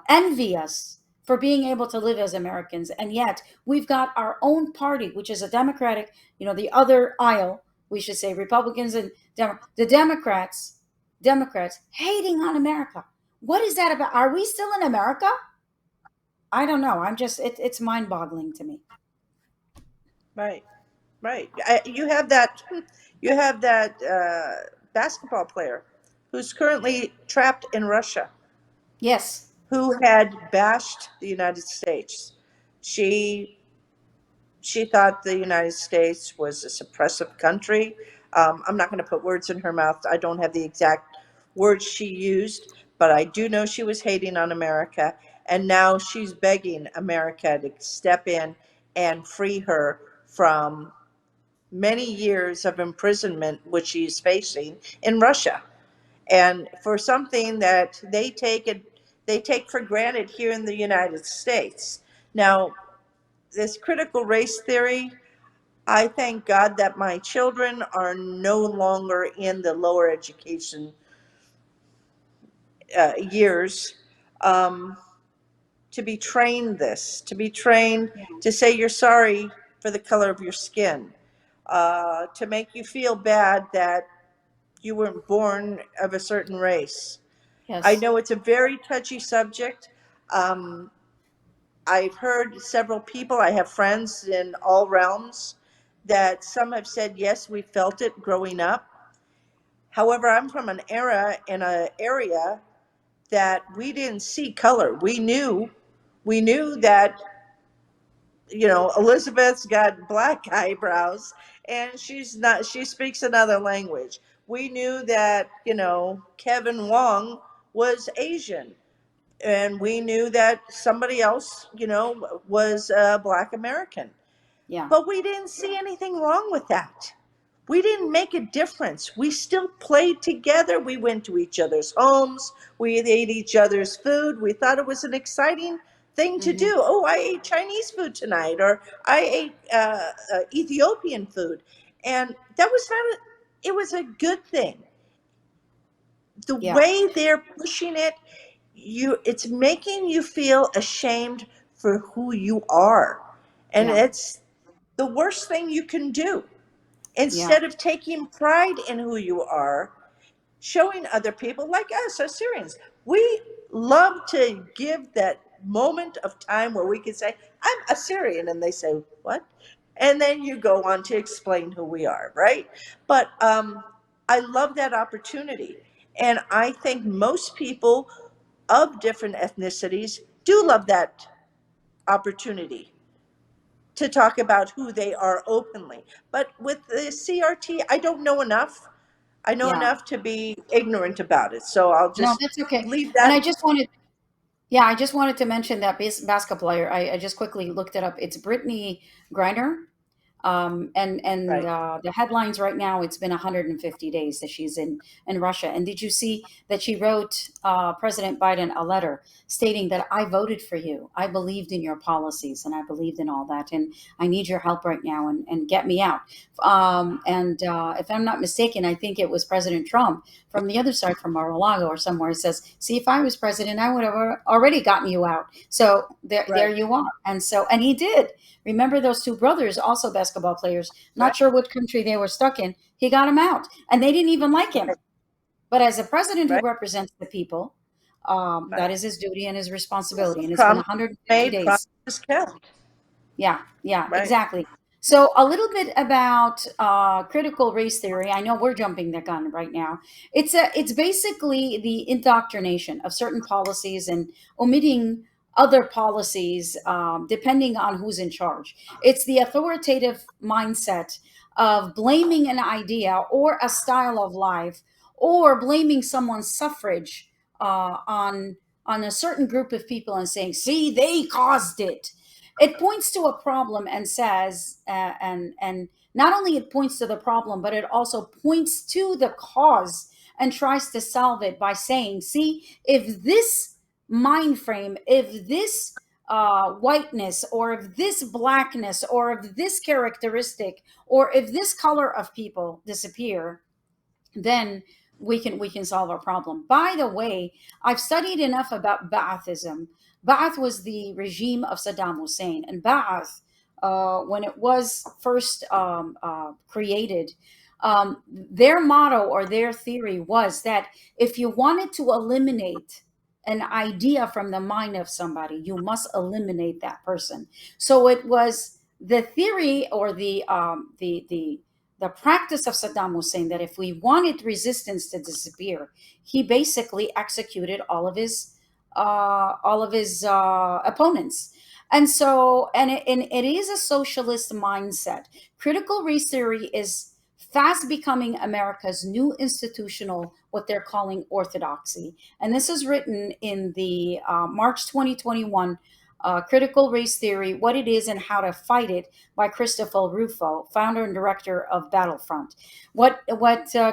envy us for being able to live as Americans? And yet we've got our own party, which is a Democratic, the other aisle, we should say Republicans and the Democrats hating on America. What is that about? Are we still in America? I don't know. It's mind boggling to me. Right, right. You have that. You have that basketball player who's currently trapped in Russia, Yes. who had bashed the United States. She she thought the United States was a suppressive country. I'm not going to put words in her mouth. I don't have the exact words she used, but I do know she was hating on America. And now she's begging America to step in and free her from many years of imprisonment, which she's facing in Russia. And for something that they take for granted here in the United States. Now, this critical race theory, I thank God that my children are no longer in the lower education years, um, to be trained to be trained Yeah. to say you're sorry for the color of your skin, to make you feel bad that you weren't born of a certain race. I Yes. know it's a very touchy subject. Um, I've heard several people, I have friends in all realms, that some have said, yes, we felt it growing up. However, I'm from an era in an area that we didn't see color. We knew that, Elizabeth's got black eyebrows and she speaks another language. We knew that, Kevin Wong was Asian, and we knew that somebody else, was Black American. Yeah. But we didn't see anything wrong with that. We didn't make a difference. We still played together. We went to each other's homes. We ate each other's food. We thought it was an exciting thing to Hmm. do. Oh, I ate Chinese food tonight, or I ate Ethiopian food. And that was not, it was a good thing. The Yeah. way they're pushing it, it's making you feel ashamed for who you are. And Yeah. it's the worst thing you can do. Yeah. Instead of taking pride in who you are, showing other people like us, Assyrians, we love to give that moment of time where we can say, I'm Assyrian. And they say, what? And then you go on to explain who we are, right? But I love that opportunity. And I think most people of different ethnicities do love that opportunity to talk about who they are openly. But with the CRT, I don't know enough. I know Yeah. enough to be ignorant about it. So I'll No, just that's okay. leave And that. I just wanted to mention that basketball player. I just quickly looked it up. It's Brittany Griner. And Right. the headlines right now, it's been 150 days that she's in Russia. And did you see that she wrote President Biden a letter stating that I voted for you, I believed in your policies, and I believed in all that, and I need your help right now, and get me out. And if I'm not mistaken, I think it was President Trump from the other side, from Mar-a-Lago or somewhere, says, see, if I was president, I would have already gotten you out. So there Right. you are. And he did. Remember those two brothers, also basketball players, Right. not sure what country they were stuck in. He got them out, and they didn't even like him. Right. But as a president who Right. represents the people, that Right. is his duty and his responsibility. And it's been Promise 150 made, days. promises kept. Yeah, yeah, Right. exactly. So a little bit about critical race theory. I know we're jumping the gun right now. It's basically the indoctrination of certain policies and omitting other policies depending on who's in charge. It's the authoritative mindset of blaming an idea or a style of life, or blaming someone's suffrage on a certain group of people and saying, "See, they caused it." It points to a problem and says, and not only it points to the problem, but it also points to the cause and tries to solve it by saying, see, if this mind frame, if this whiteness, or if this blackness, or if this characteristic, or if this color of people disappear, then we can solve our problem. By the way, I've studied enough about Ba'athism. Ba'ath was the regime of Saddam Hussein, and Ba'ath, when it was first created, their motto or their theory was that if you wanted to eliminate an idea from the mind of somebody, you must eliminate that person. So it was the theory, or the practice of Saddam Hussein, that if we wanted resistance to disappear, he basically executed all of his opponents. And so, and it is a socialist mindset. Critical race theory is fast becoming America's new institutional, what they're calling orthodoxy. And this is written in the March 2021 Critical Race Theory, What It Is and How to Fight It by Christopher Rufo, founder and director of Battlefront. What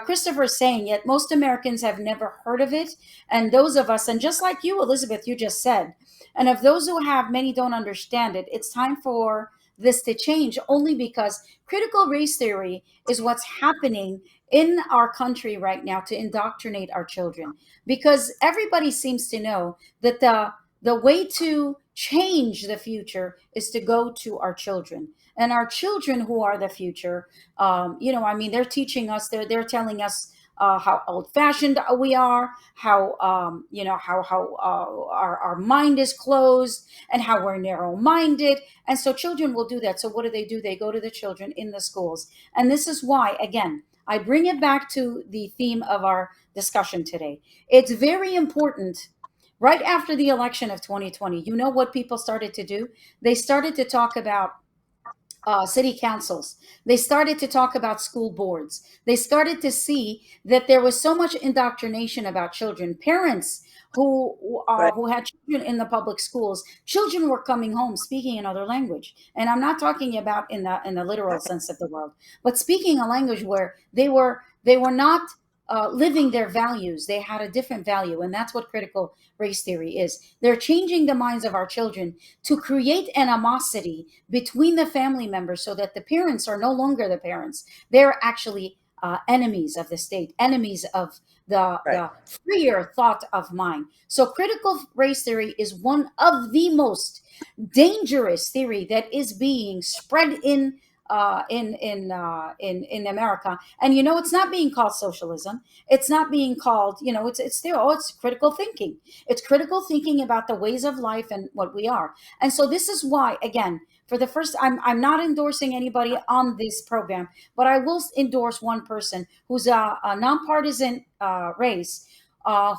Christopher is saying, yet most Americans have never heard of it. And those of us, and just like you, Elizabeth, you just said, and of those who have, many don't understand it. It's time for this to change, only because critical race theory is what's happening in our country right now to indoctrinate our children. Because everybody seems to know that the way to change the future is to go to our children, and our children, who are the future. I mean, they're teaching us, they're telling us how old-fashioned we are, how our mind is closed, and how we're narrow-minded. And so children will do that. So what do? They go to the children in the schools. And this is why, again, I bring it back to the theme of our discussion today. It's very important. Right after the election of 2020, you know what people started to do? They started to talk about city councils. They started to talk about school boards. They started to see that there was so much indoctrination about children. Parents Right. who had children in the public schools, children were coming home speaking another language, and I'm not talking about in the literal sense of the word, but speaking a language where they were not living their values. They had a different value, and that's what critical race theory is. They're changing the minds of our children to create animosity between the family members, so that the parents are no longer the parents. They're actually enemies of the state, enemies of the, Right. the freer thought of mind. So critical race theory is one of the most dangerous theory that is being spread in America. And it's not being called socialism. It's not being called, it's still, it's critical thinking. It's critical thinking about the ways of life and what we are. And so this is why, again, for the first, I'm not endorsing anybody on this program, but I will endorse one person who's a nonpartisan race,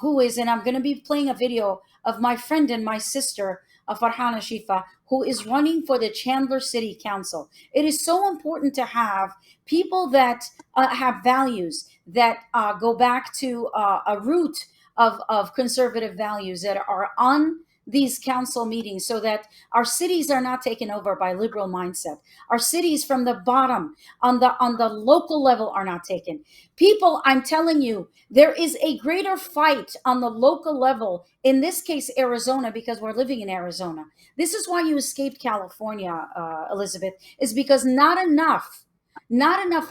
who is, and I'm going to be playing a video of my friend and my sister, Farhana Shifa, who is running for the Chandler City Council. It is so important to have people that have values that go back to a root of conservative values that are on these council meetings, so that our cities are not taken over by liberal mindset. Our cities from the bottom on the local level are not taken. People, I'm telling you, there is a greater fight on the local level, in this case Arizona, because we're living in Arizona. This is why you escaped California, Elizabeth, is because not enough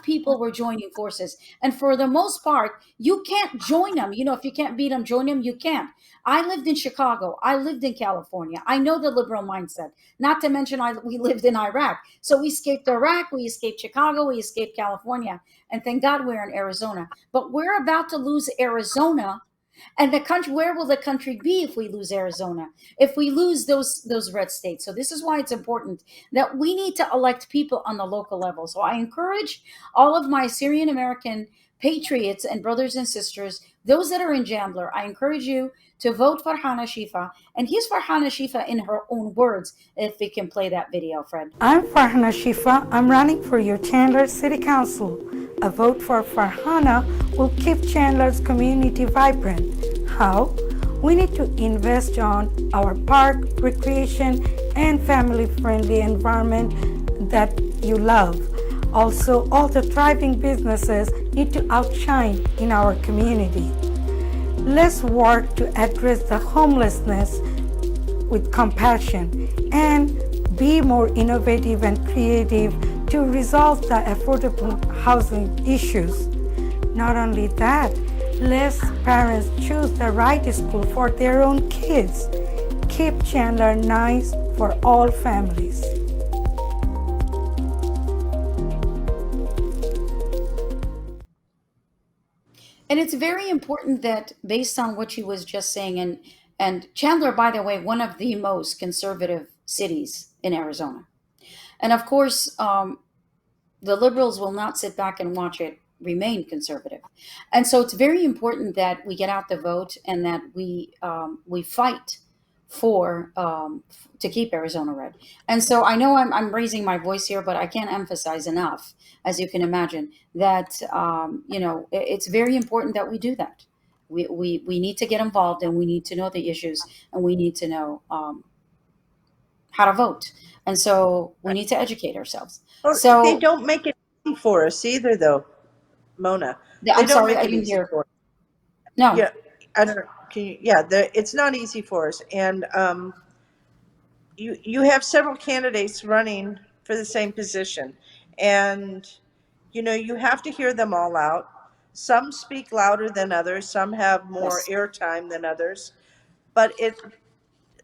people were joining forces. And for the most part, you can't join them. If you can't beat them, join them. You can't. I lived in Chicago. I lived in California. I know the liberal mindset. Not to mention, we lived in Iraq. So we escaped Iraq, we escaped Chicago, we escaped California. And thank God we're in Arizona. But we're about to lose Arizona. And the country, where will the country be if we lose Arizona? If we lose those red states? So this is why it's important that we need to elect people on the local level. So I encourage all of my Syrian American patriots and brothers and sisters, those that are in Chandler, I encourage you to vote for Farhana Shifa. And here's Farhana Shifa in her own words, if we can play that video, Fred. I'm Farhana Shifa. I'm running for your Chandler City Council. A vote for Farhana will keep Chandler's community vibrant. How? We need to invest on our park, recreation, and family-friendly environment that you love. Also, all the thriving businesses need to outshine in our community. Let's work to address the homelessness with compassion and be more innovative and creative to resolve the affordable housing issues. Not only that, let parents choose the right school for their own kids. Keep Chandler nice for all families. And it's very important that, based on what she was just saying, and Chandler, by the way, one of the most conservative cities in Arizona. And of course, The liberals will not sit back and watch it remain conservative. And so it's very important that we get out the vote and that we fight for to keep Arizona red. And so I know I'm raising my voice here, but I can't emphasize enough, as you can imagine, that it's very important that we do that. We need to get involved, and we need to know the issues, and we need to know how to vote. And so we need to educate ourselves. Well, they So don't make it easy for us either, though, Mona. They I'm don't sorry, make I it didn't easy hear. for us. No. Yeah, I don't know. Yeah, it's not easy for us. And you have several candidates running for the same position. And, you have to hear them all out. Some speak louder than others, some have more Yes. airtime than others. But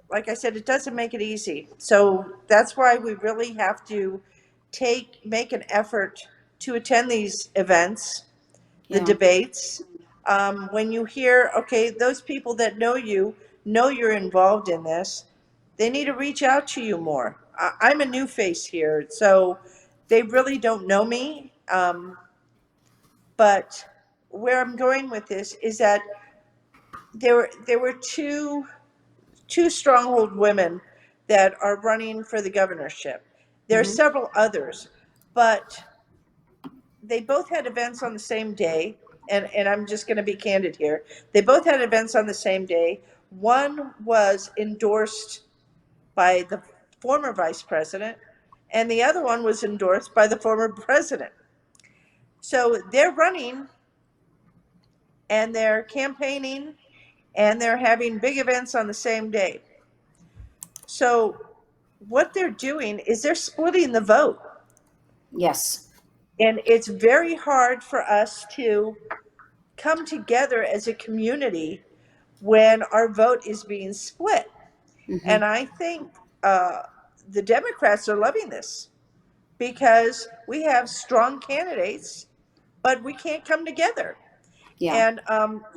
like I said, it doesn't make it easy. So that's why we really have to make an effort to attend these events, the Yeah. debates. When you hear, okay, those people that know you're involved in this, they need to reach out to you more. I'm a new face here, so they really don't know me. But where I'm going with this is that there were two stronghold women that are running for the governorship. There are Hmm. several others, but they both had events on the same day. And I'm just going to be candid here. They both had events on the same day. One was endorsed by the former vice president, and the other one was endorsed by the former president. So they're running and they're campaigning and they're having big events on the same day. So what they're doing is they're splitting the vote. Yes. And it's very hard for us to come together as a community when our vote is being split. Hmm. And I think the Democrats are loving this because we have strong candidates, but we can't come together. Yeah. And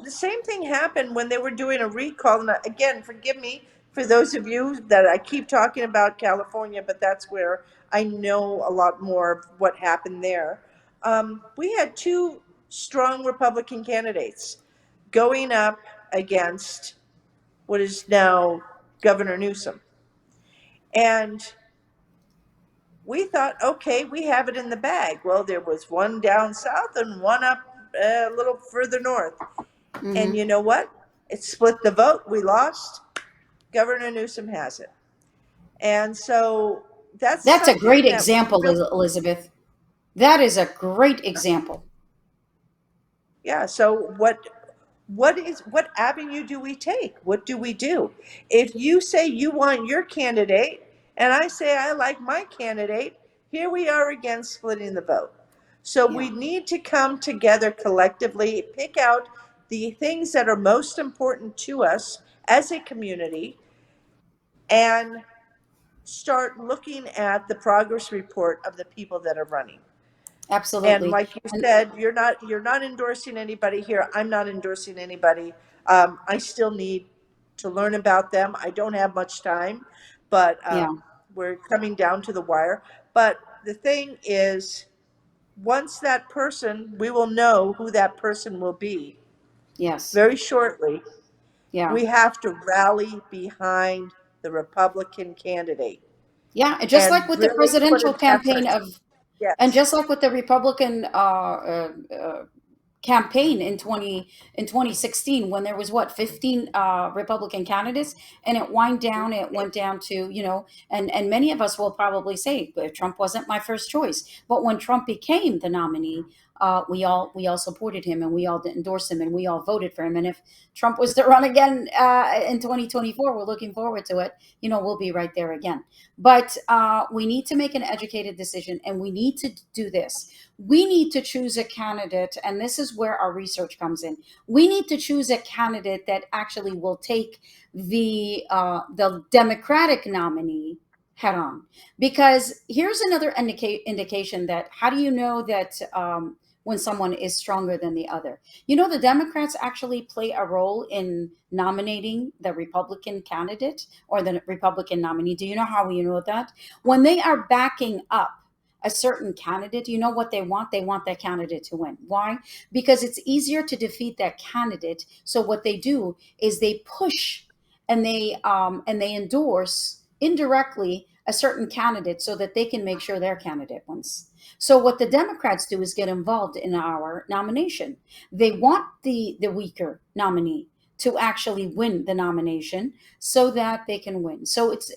the same thing happened when they were doing a recall. And again, forgive me for those of you that I keep talking about California, but that's where I know a lot more of what happened there. We had two strong Republican candidates going up against what is now Governor Newsom. And we thought, okay, we have it in the bag. Well, there was one down south and one up a little further north. And Hmm. you know what? It split the vote. We lost. Governor Newsom has it. And so that's That's a great something that we example, really, Elizabeth. That is a great example. yeah. So what avenue do we take? What do we do? If you say you want your candidate and I say I like my candidate, here we are again splitting the vote. So we Yeah. need to come together collectively, pick out the things that are most important to us as a community, and start looking at the progress report of the people that are running. And Absolutely. like you And said, you're not endorsing anybody here. I'm not endorsing anybody. I still need to learn about them. I don't have much time, but yeah. we're coming down to the wire. But the thing is, once that person, we will know who that person will be Yes. very shortly. Yeah. We have to rally behind the Republican candidate Yeah. And just like and with the really put presidential an campaign effort. of, and Yes. just like with the Republican campaign in 2016, when there was what, 15 Republican candidates, and it went down to, and many of us will probably say Trump wasn't my first choice, but when Trump became the nominee, we all supported him, and we all endorsed him, and we all voted for him. And if Trump was to run again in 2024, we're looking forward to it. We'll be right there again. But we need to make an educated decision, and we need to do this. We need to choose a candidate, and this is where our research comes in. We need to choose a candidate that actually will take the Democratic nominee head on. Because here's another indication that how do you know that when someone is stronger than the other? The Democrats actually play a role in nominating the Republican candidate or the Republican nominee. Do you know how you know that? When they are backing up a certain candidate, you know what they want? They want that candidate to win. Why? Because it's easier to defeat that candidate. So what they do is they push and they endorse indirectly a certain candidate so that they can make sure their candidate wins. So what the Democrats do is get involved in our nomination. They want the weaker nominee to actually win the nomination so that they can win. So it's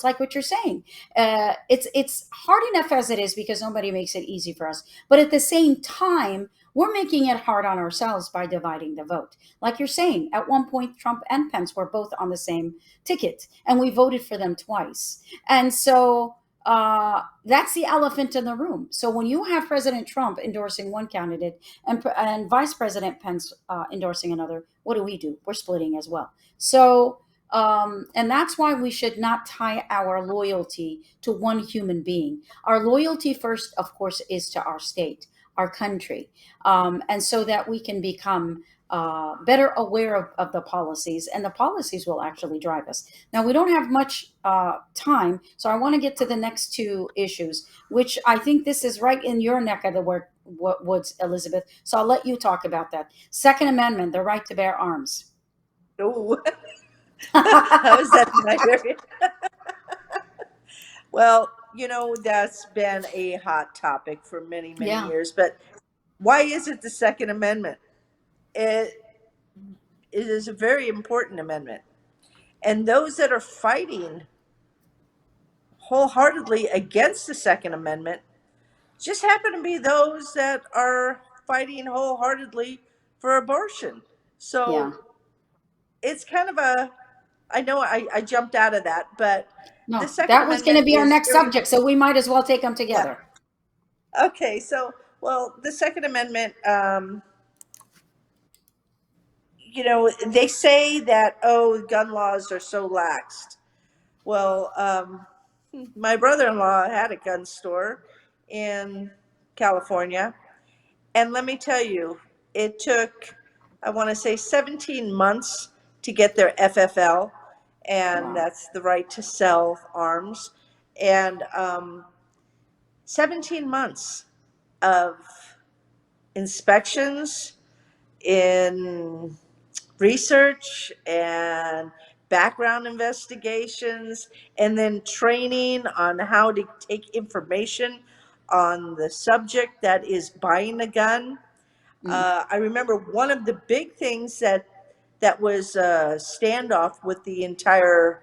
like what you're saying. It's hard enough as it is because nobody makes it easy for us. But at the same time, we're making it hard on ourselves by dividing the vote. Like you're saying, at one point, Trump and Pence were both on the same ticket, and we voted for them twice. And so that's the elephant in the room. So when you have President Trump endorsing one candidate and Vice President Pence endorsing another, what do? We're splitting as well. So, and that's why we should not tie our loyalty to one human being. Our loyalty first, of course, is to our state, our country, and so that we can become better aware of the policies, and the policies will actually drive us. Now, we don't have much time, so I want to get to the next two issues, which I think this is right in your neck of the woods, Elizabeth. So I'll let you talk about that. Second Amendment, the right to bear arms. Oh, how is that in my area? Well, that's been a hot topic for many, many Yeah. years. But why is it the Second Amendment? It is a very important amendment. And those that are fighting wholeheartedly against the Second Amendment just happen to be those that are fighting wholeheartedly for abortion. So Yeah. it's kind of I know I jumped out of that, but the No, Second that was going to Amendment be our is next very, subject, so we might as well take them yeah. together. Okay, so, well, the Second Amendment, they say that, oh, gun laws are so laxed. Well, my brother-in-law had a gun store in California, and let me tell you, it took, I want to say, 17 months to get their FFL, and Wow. that's the right to sell arms, and 17 months of inspections, in research and background investigations, and then training on how to take information on the subject that is buying a gun. Mm. I remember one of the big things that was a standoff with the entire,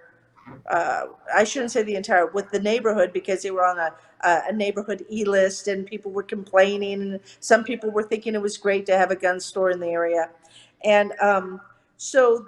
I shouldn't say the entire, with the neighborhood, because they were on a neighborhood e-list, and people were complaining, and some people were thinking it was great to have a gun store in the area. And so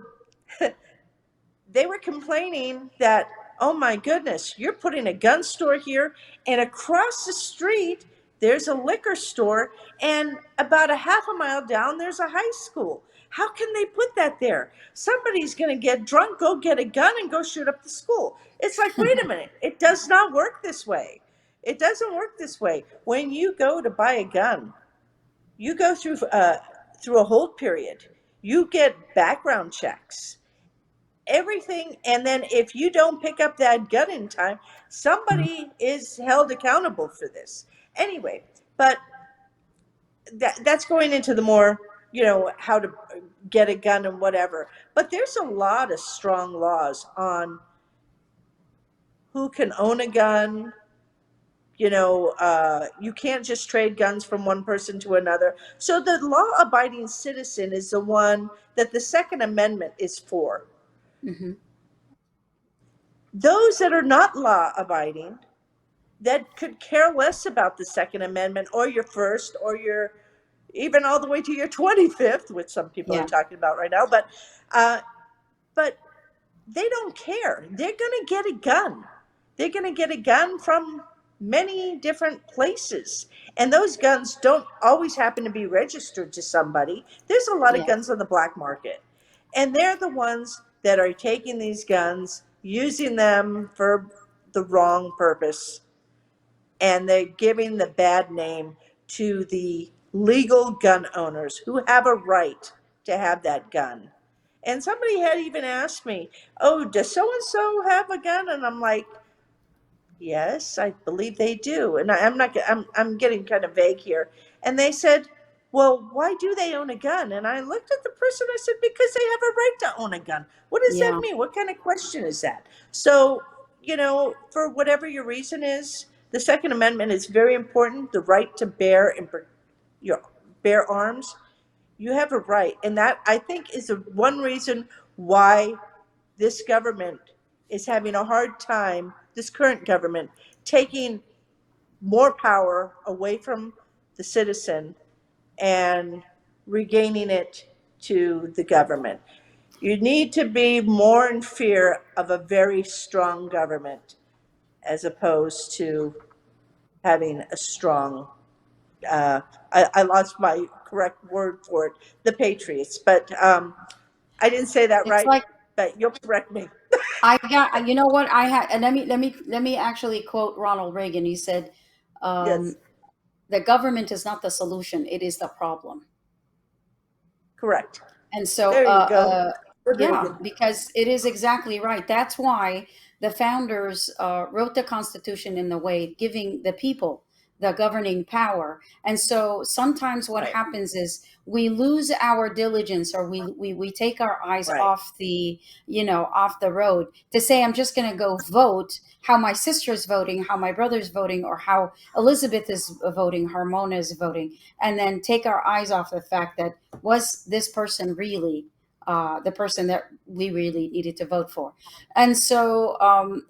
they were complaining that, oh my goodness, you're putting a gun store here, and across the street there's a liquor store, and about a half a mile down there's a high school. How can they put that there? Somebody's going to get drunk, go get a gun, and go shoot up the school. It's like, wait a minute, it does not work this way. It doesn't work this way. When you go to buy a gun, you go through a hold period. You get background checks, everything, and then if you don't pick up that gun in time, somebody is held accountable for this. Anyway, but that's going into the more, how to get a gun and whatever. But there's a lot of strong laws on who can own a gun. You can't just trade guns from one person to another. So the law-abiding citizen is the one that the Second Amendment is for. Hmm. Those that are not law-abiding, that could care less about the Second Amendment or your First or your, even all the way to your 25th, which some people are Yeah. talking about right now, but they don't care. They're going to get a gun. They're going to get a gun from many different places. And those guns don't always happen to be registered to somebody. There's a lot of Yeah. guns on the black market. And they're the ones that are taking these guns, using them for the wrong purpose. And they're giving the bad name to the legal gun owners who have a right to have that gun. And somebody had even asked me, oh, does so and so have a gun? And I'm like, Yes, I believe they do. And I'm not, I'm getting kind of vague here. And they said, well, why do they own a gun? And I looked at the person, I said, because they have a right to own a gun. What does that Yeah. mean? What kind of question is that? So, for whatever your reason is, the Second Amendment is very important. The right to bear and your bear arms. You have a right. And that, I think, is one reason why this government is having a hard time, this current government, taking more power away from the citizen and regaining it to the government. You need to be more in fear of a very strong government as opposed to having a strong, I lost my correct word for it, the Patriots. But I didn't say that It's right, like but you'll correct me. I got, you know what I had, and let me actually quote Ronald Reagan. He said, Yes, um, "The government is not the solution; it is the problem." correct. And so, There you go. Good yeah, Reagan. because it is exactly right. That's why the founders wrote the Constitution in the way giving the people the governing power. And so sometimes what Right, happens is we lose our diligence, or we take our eyes right. off the, off the road to say, I'm just going to go vote how my sister's voting, how my brother's voting, or how Elizabeth is voting, Harmona is voting, and then take our eyes off the fact that, was this person really the person that we really needed to vote for? And so,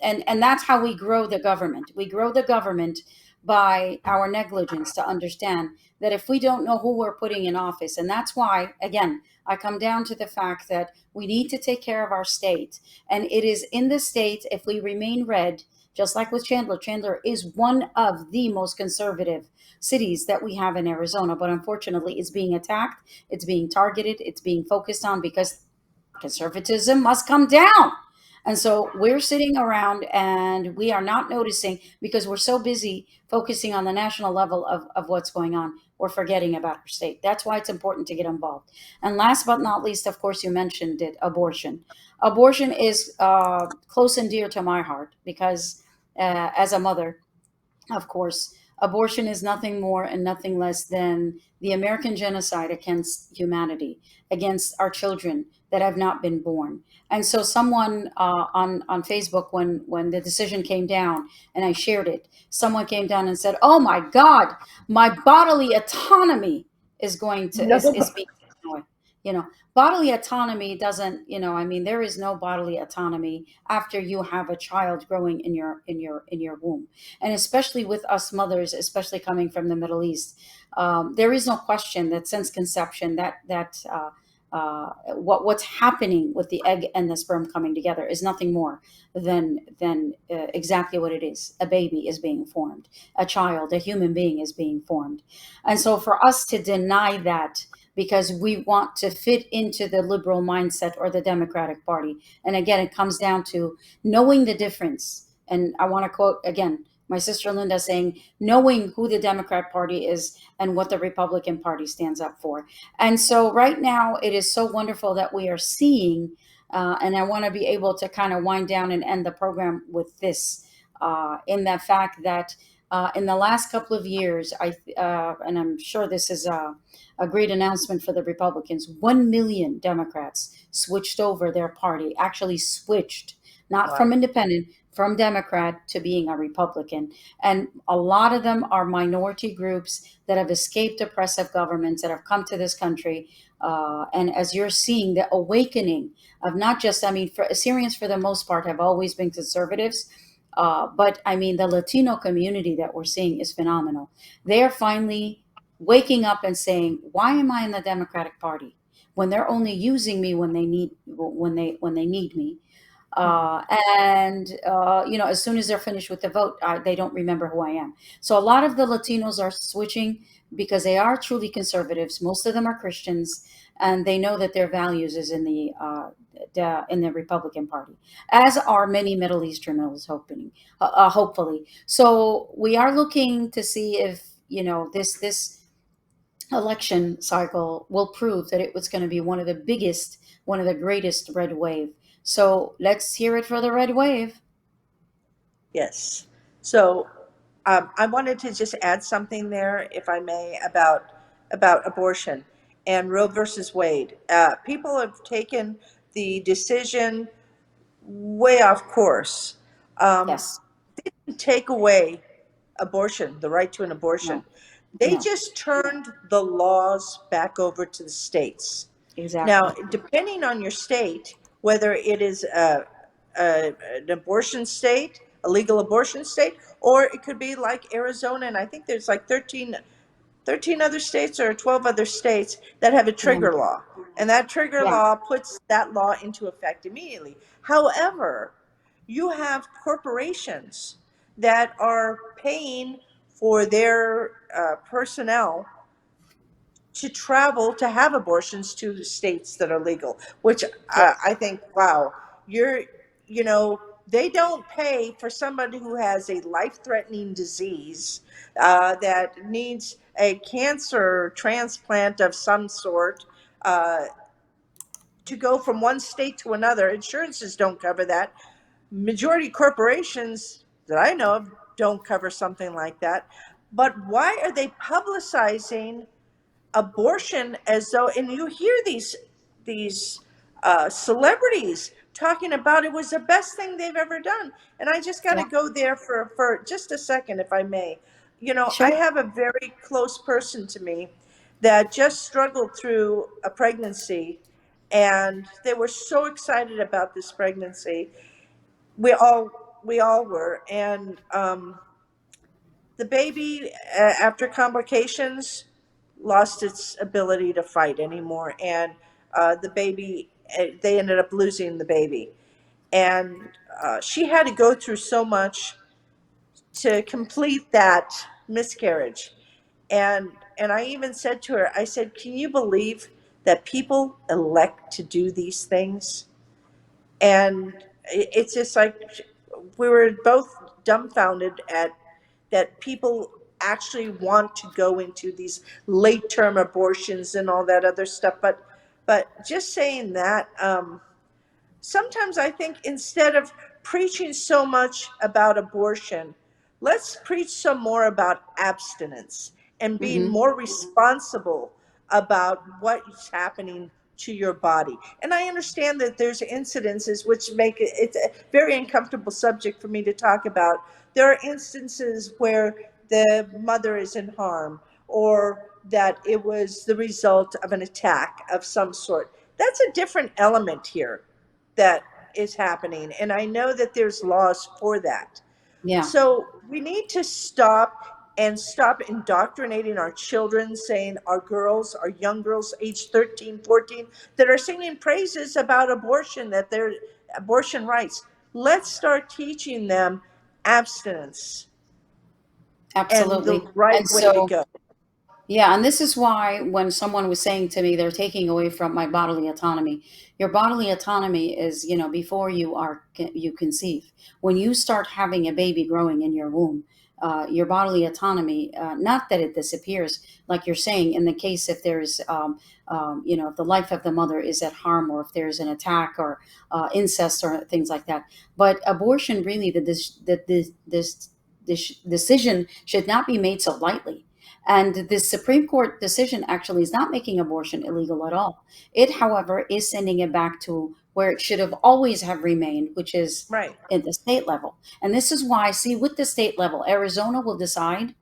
and that's how we grow the government. We grow the government by our negligence to understand that if we don't know who we're putting in office, and that's why, again, I come down to the fact that we need to take care of our state. And it is in the state, if we remain red, just like with Chandler, Chandler is one of the most conservative cities that we have in Arizona, but unfortunately, it's being attacked, it's being targeted, it's being focused on because conservatism must come down. And so we're sitting around and we are not noticing because we're so busy focusing on the national level of what's going on. We're forgetting about our state. That's why it's important to get involved. And last but not least, of course, you mentioned it, abortion. Abortion is close and dear to my heart because as a mother, of course, abortion is nothing more and nothing less than the American genocide against humanity, against our children that have not been born. And so, someone on Facebook, when the decision came down, and I shared it, someone came down and said, "Oh my God, my bodily autonomy is going to No, is being taken away." You know, bodily autonomy doesn't. I mean, there is no bodily autonomy after you have a child growing in your womb, and especially with us mothers, especially coming from the Middle East, there is no question that since conception, what's happening with the egg and the sperm coming together is nothing more than exactly what it is. A baby is being formed, a child, a human being is being formed, and so for us to deny that because we want to fit into the liberal mindset or the Democratic Party, and again, it comes down to knowing the difference. And I want to quote again my sister Linda saying, knowing who the Democrat Party is and what the Republican Party stands up for. And so right now, it is so wonderful that we are seeing, and I want to be able to kind of wind down and end the program with this, in the fact that in the last couple of years, and I'm sure this is a great announcement for the Republicans, 1 million Democrats switched over their party, actually switched, not from wow. independent, from Democrat to being a Republican. And a lot of them are minority groups that have escaped oppressive governments that have come to this country. And as you're seeing, the awakening of not just, I mean, for Assyrians for the most part have always been conservatives. But I mean, the Latino community that we're seeing is phenomenal. They are finally waking up and saying, "Why am I in the Democratic Party when they're only using me when they need me?" Mhm. uh, and as soon as they're finished with the vote, they don't remember who I am. So a lot of the Latinos are switching because they are truly conservatives. Most of them are Christians, and they know that their values is in the Republican Party, as are many Middle Easterners, hopefully. So we are looking to see if this election cycle will prove that it was going to be one of the biggest, one of the greatest red wave. So let's hear it for the red wave. Yes. So I wanted to just add something there, if I may, about abortion and Roe versus Wade. People have taken the decision way off course. Um, Yes. take away abortion, the right to an abortion. No. They No. just turned the laws back over to the states. Now, Exactly. depending on your state, whether it is an abortion state, a legal abortion state, or it could be like Arizona, and I think there's like 13 other states or 12 other states that have a Yeah. trigger law. And that trigger Yeah. law puts that law into effect immediately. However, you have corporations that are paying for their personnel to travel to have abortions to states that are legal, which I think, wow, you're, you know, they don't pay for somebody who has a life-threatening disease that needs a cancer transplant of some sort uh, to go from one state to another. Insurances don't cover that. Majority corporations that I know of don't cover something like that. But why are they publicizing abortion as though, and you hear these celebrities talking about it was the best thing they've ever done. And I just got to Yeah. go there for just a second, if I may. You know, I Sure. have a very close person to me that just struggled through a pregnancy, and they were so excited about this pregnancy. We all were, and the baby, after complications, lost its ability to fight anymore, and the baby, they ended up losing the baby, and she had to go through so much to complete that miscarriage, and I even said to her, I said, "Can you believe that people elect to do these things?" And it's just like we were both dumbfounded at that people actually want to go into these late term abortions and all that other stuff. But just saying that, sometimes I think instead of preaching so much about abortion, let's preach some more about abstinence and being Hmm. more responsible about what's happening to your body. And I understand that there's incidences which make it's a very uncomfortable subject for me to talk about. There are instances where the mother is in harm, or that it was the result of an attack of some sort. That's a different element here that is happening. And I know that there's laws for that. Yeah. So we need to stop indoctrinating our children, saying our girls, our young girls, age 13, 14, that are singing praises about abortion, that they're abortion rights. Let's start teaching them abstinence and the Absolutely. right And way to so, go. yeah, and this is why when someone was saying to me, they're taking away from my bodily autonomy. Your bodily autonomy is, before you conceive. When you start having a baby growing in your womb, your bodily autonomy, not that it disappears, like you're saying, in the case if there's, if the life of the mother is at harm, or if there's an attack, or incest, or things like that. But abortion, really, this decision should not be made so lightly. And the Supreme Court decision actually is not making abortion illegal at all. It, however, is sending it back to where it should have always have remained, which is Right. at the state level. And this is why, see, with the state level, Arizona will decide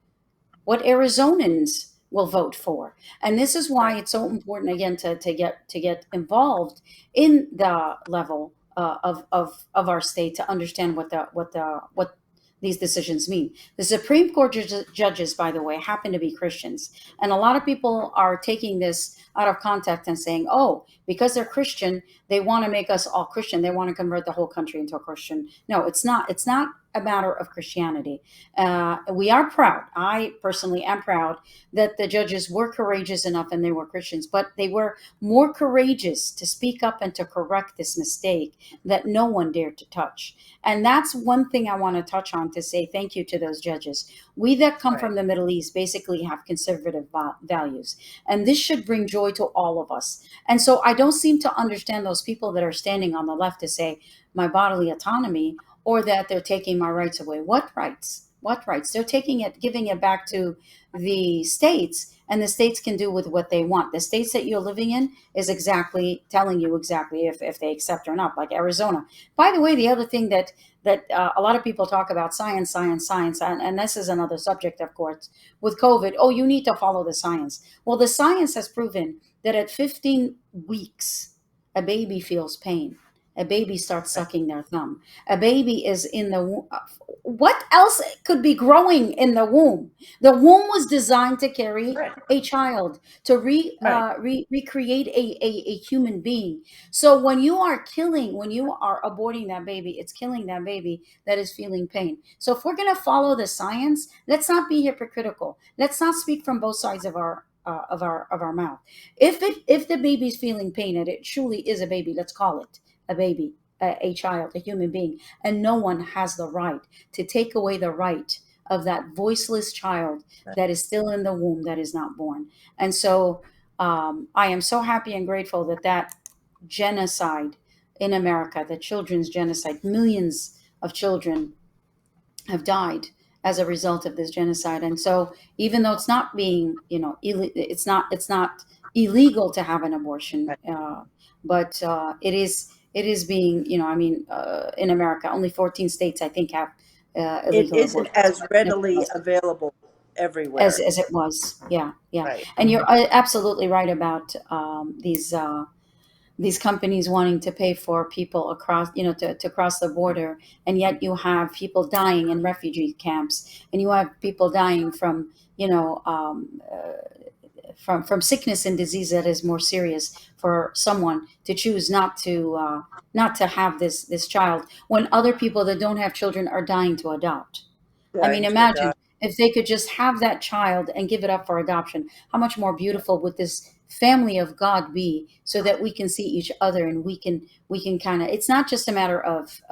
what Arizonans will vote for. And this is why Right. it's so important, again, to get involved in the level of our state, to understand what these decisions mean. The Supreme Court judges, by the way, happen to be Christians. And a lot of people are taking this out of context and saying, oh, because they're Christian, they want to make us all Christian. They want to convert the whole country into a Christian. No, it's not. It's not a matter of Christianity. We are proud. I personally am proud that the judges were courageous enough, and they were Christians, but they were more courageous to speak up and to correct this mistake that no one dared to touch. And that's one thing I want to touch on, to say thank you to those judges. We that come Right. from the Middle East basically have conservative values, and this should bring joy to all of us. And so I don't seem to understand those people that are standing on the left to say my bodily autonomy, or that they're taking my rights away. What rights? What rights? They're taking it, giving it back to the states, and the states can do with what they want. The states that you're living in is exactly telling you exactly if they accept or not, like Arizona. By the way, the other thing that a lot of people talk about, science, and this is another subject, of course, with COVID. Oh, you need to follow the science. Well, the science has proven that at 15 weeks, a baby feels pain. A baby starts sucking their thumb. A baby is in the womb. What else could be growing in the womb? The womb was designed to carry Right. a child, to Right. recreate a human being. So when you are killing, when you are aborting that baby, it's killing that baby that is feeling pain. So if we're going to follow the science, let's not be hypocritical. Let's not speak from both sides of our mouth. If the baby's feeling pain and it truly is a baby, let's call it a baby, a child, a human being, and no one has the right to take away the right of that voiceless child that is still in the womb, that is not born. And so I am so happy and grateful that genocide in America, the children's genocide, millions of children have died as a result of this genocide. And so even though it's not being, it's not illegal to have an abortion, but it is being, in America, only 14 states, I think, have It illegal isn't abortion as readily available as everywhere. it was. Yeah, yeah. Right. And you're absolutely right about these companies wanting to pay for people across, to cross the border, and yet you have people dying in refugee camps, and you have people dying from, from sickness and disease that is more serious, for someone to choose not to have this child, when other people that don't have children are dying to adopt. I mean, Dying to imagine adopt. if they could just have that child and give it up for adoption. How much more beautiful would this family of God be, so that we can see each other, and we can kind of, it's not just a matter of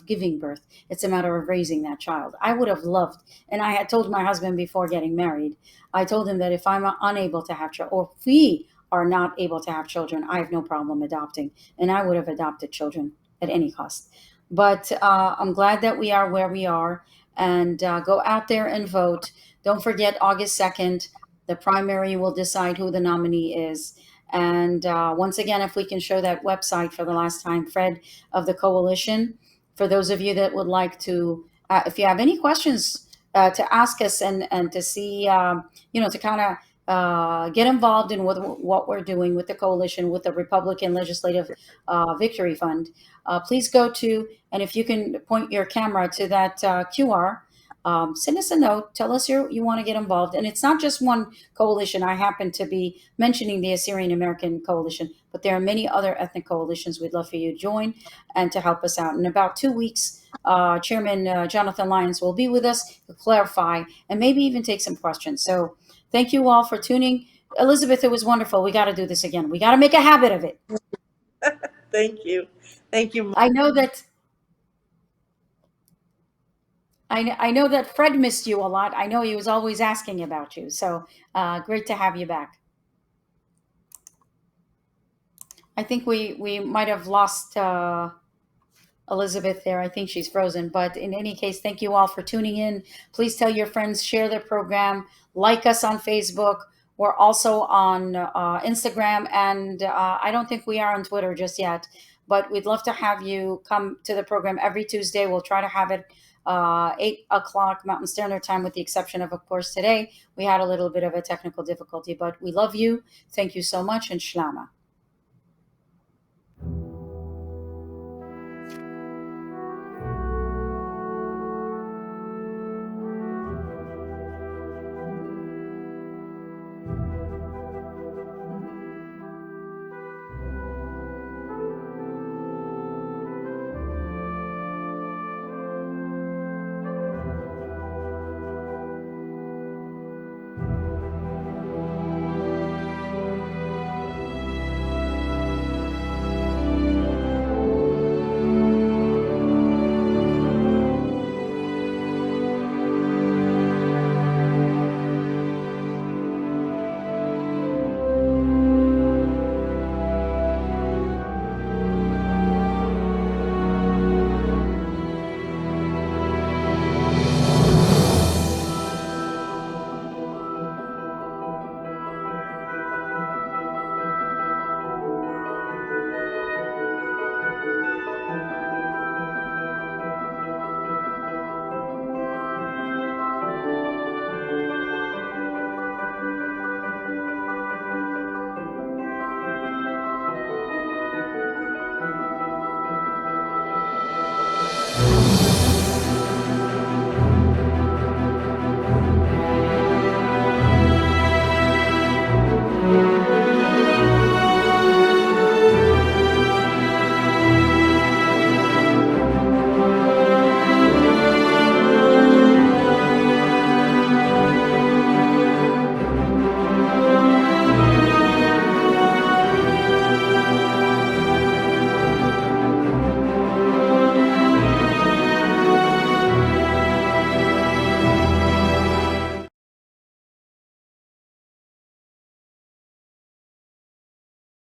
giving birth, it's a matter of raising that child. I would have loved, and I had told my husband before getting married, I told him that if I'm unable to have children, or if we are not able to have children, I have no problem adopting, and I would have adopted children at any cost. But I'm glad that we are where we are, and go out there and vote. Don't forget, August 2nd, the primary will decide who the nominee is. And once again, if we can show that website for the last time, Fred, of the coalition, for those of you that would like to, if you have any questions to ask us, and to see, to kind of get involved in what we're doing with the coalition, with the Republican Legislative Victory Fund, please go to, and if you can point your camera to that QR, send us a note. Tell us you want to get involved. And it's not just one coalition. I happen to be mentioning the Assyrian American Coalition, but there are many other ethnic coalitions we'd love for you to join and to help us out. In about 2 weeks, Chairman Jonathan Lyons will be with us to clarify and maybe even take some questions. So thank you all for tuning. Elizabeth, it was wonderful. We got to do this again. We got to make a habit of it. Thank you. Thank you. I know that Fred missed you a lot. I know he was always asking about you. So great to have you back. I think we might have lost Elizabeth there. I think she's frozen. But in any case, thank you all for tuning in. Please tell your friends, share the program, like us on Facebook. We're also on Instagram, and I don't think we are on Twitter just yet. But we'd love to have you come to the program every Tuesday. We'll try to have it 8 o'clock Mountain Standard Time, with the exception of course, today. We had a little bit of a technical difficulty, but we love you. Thank you so much, and shlama.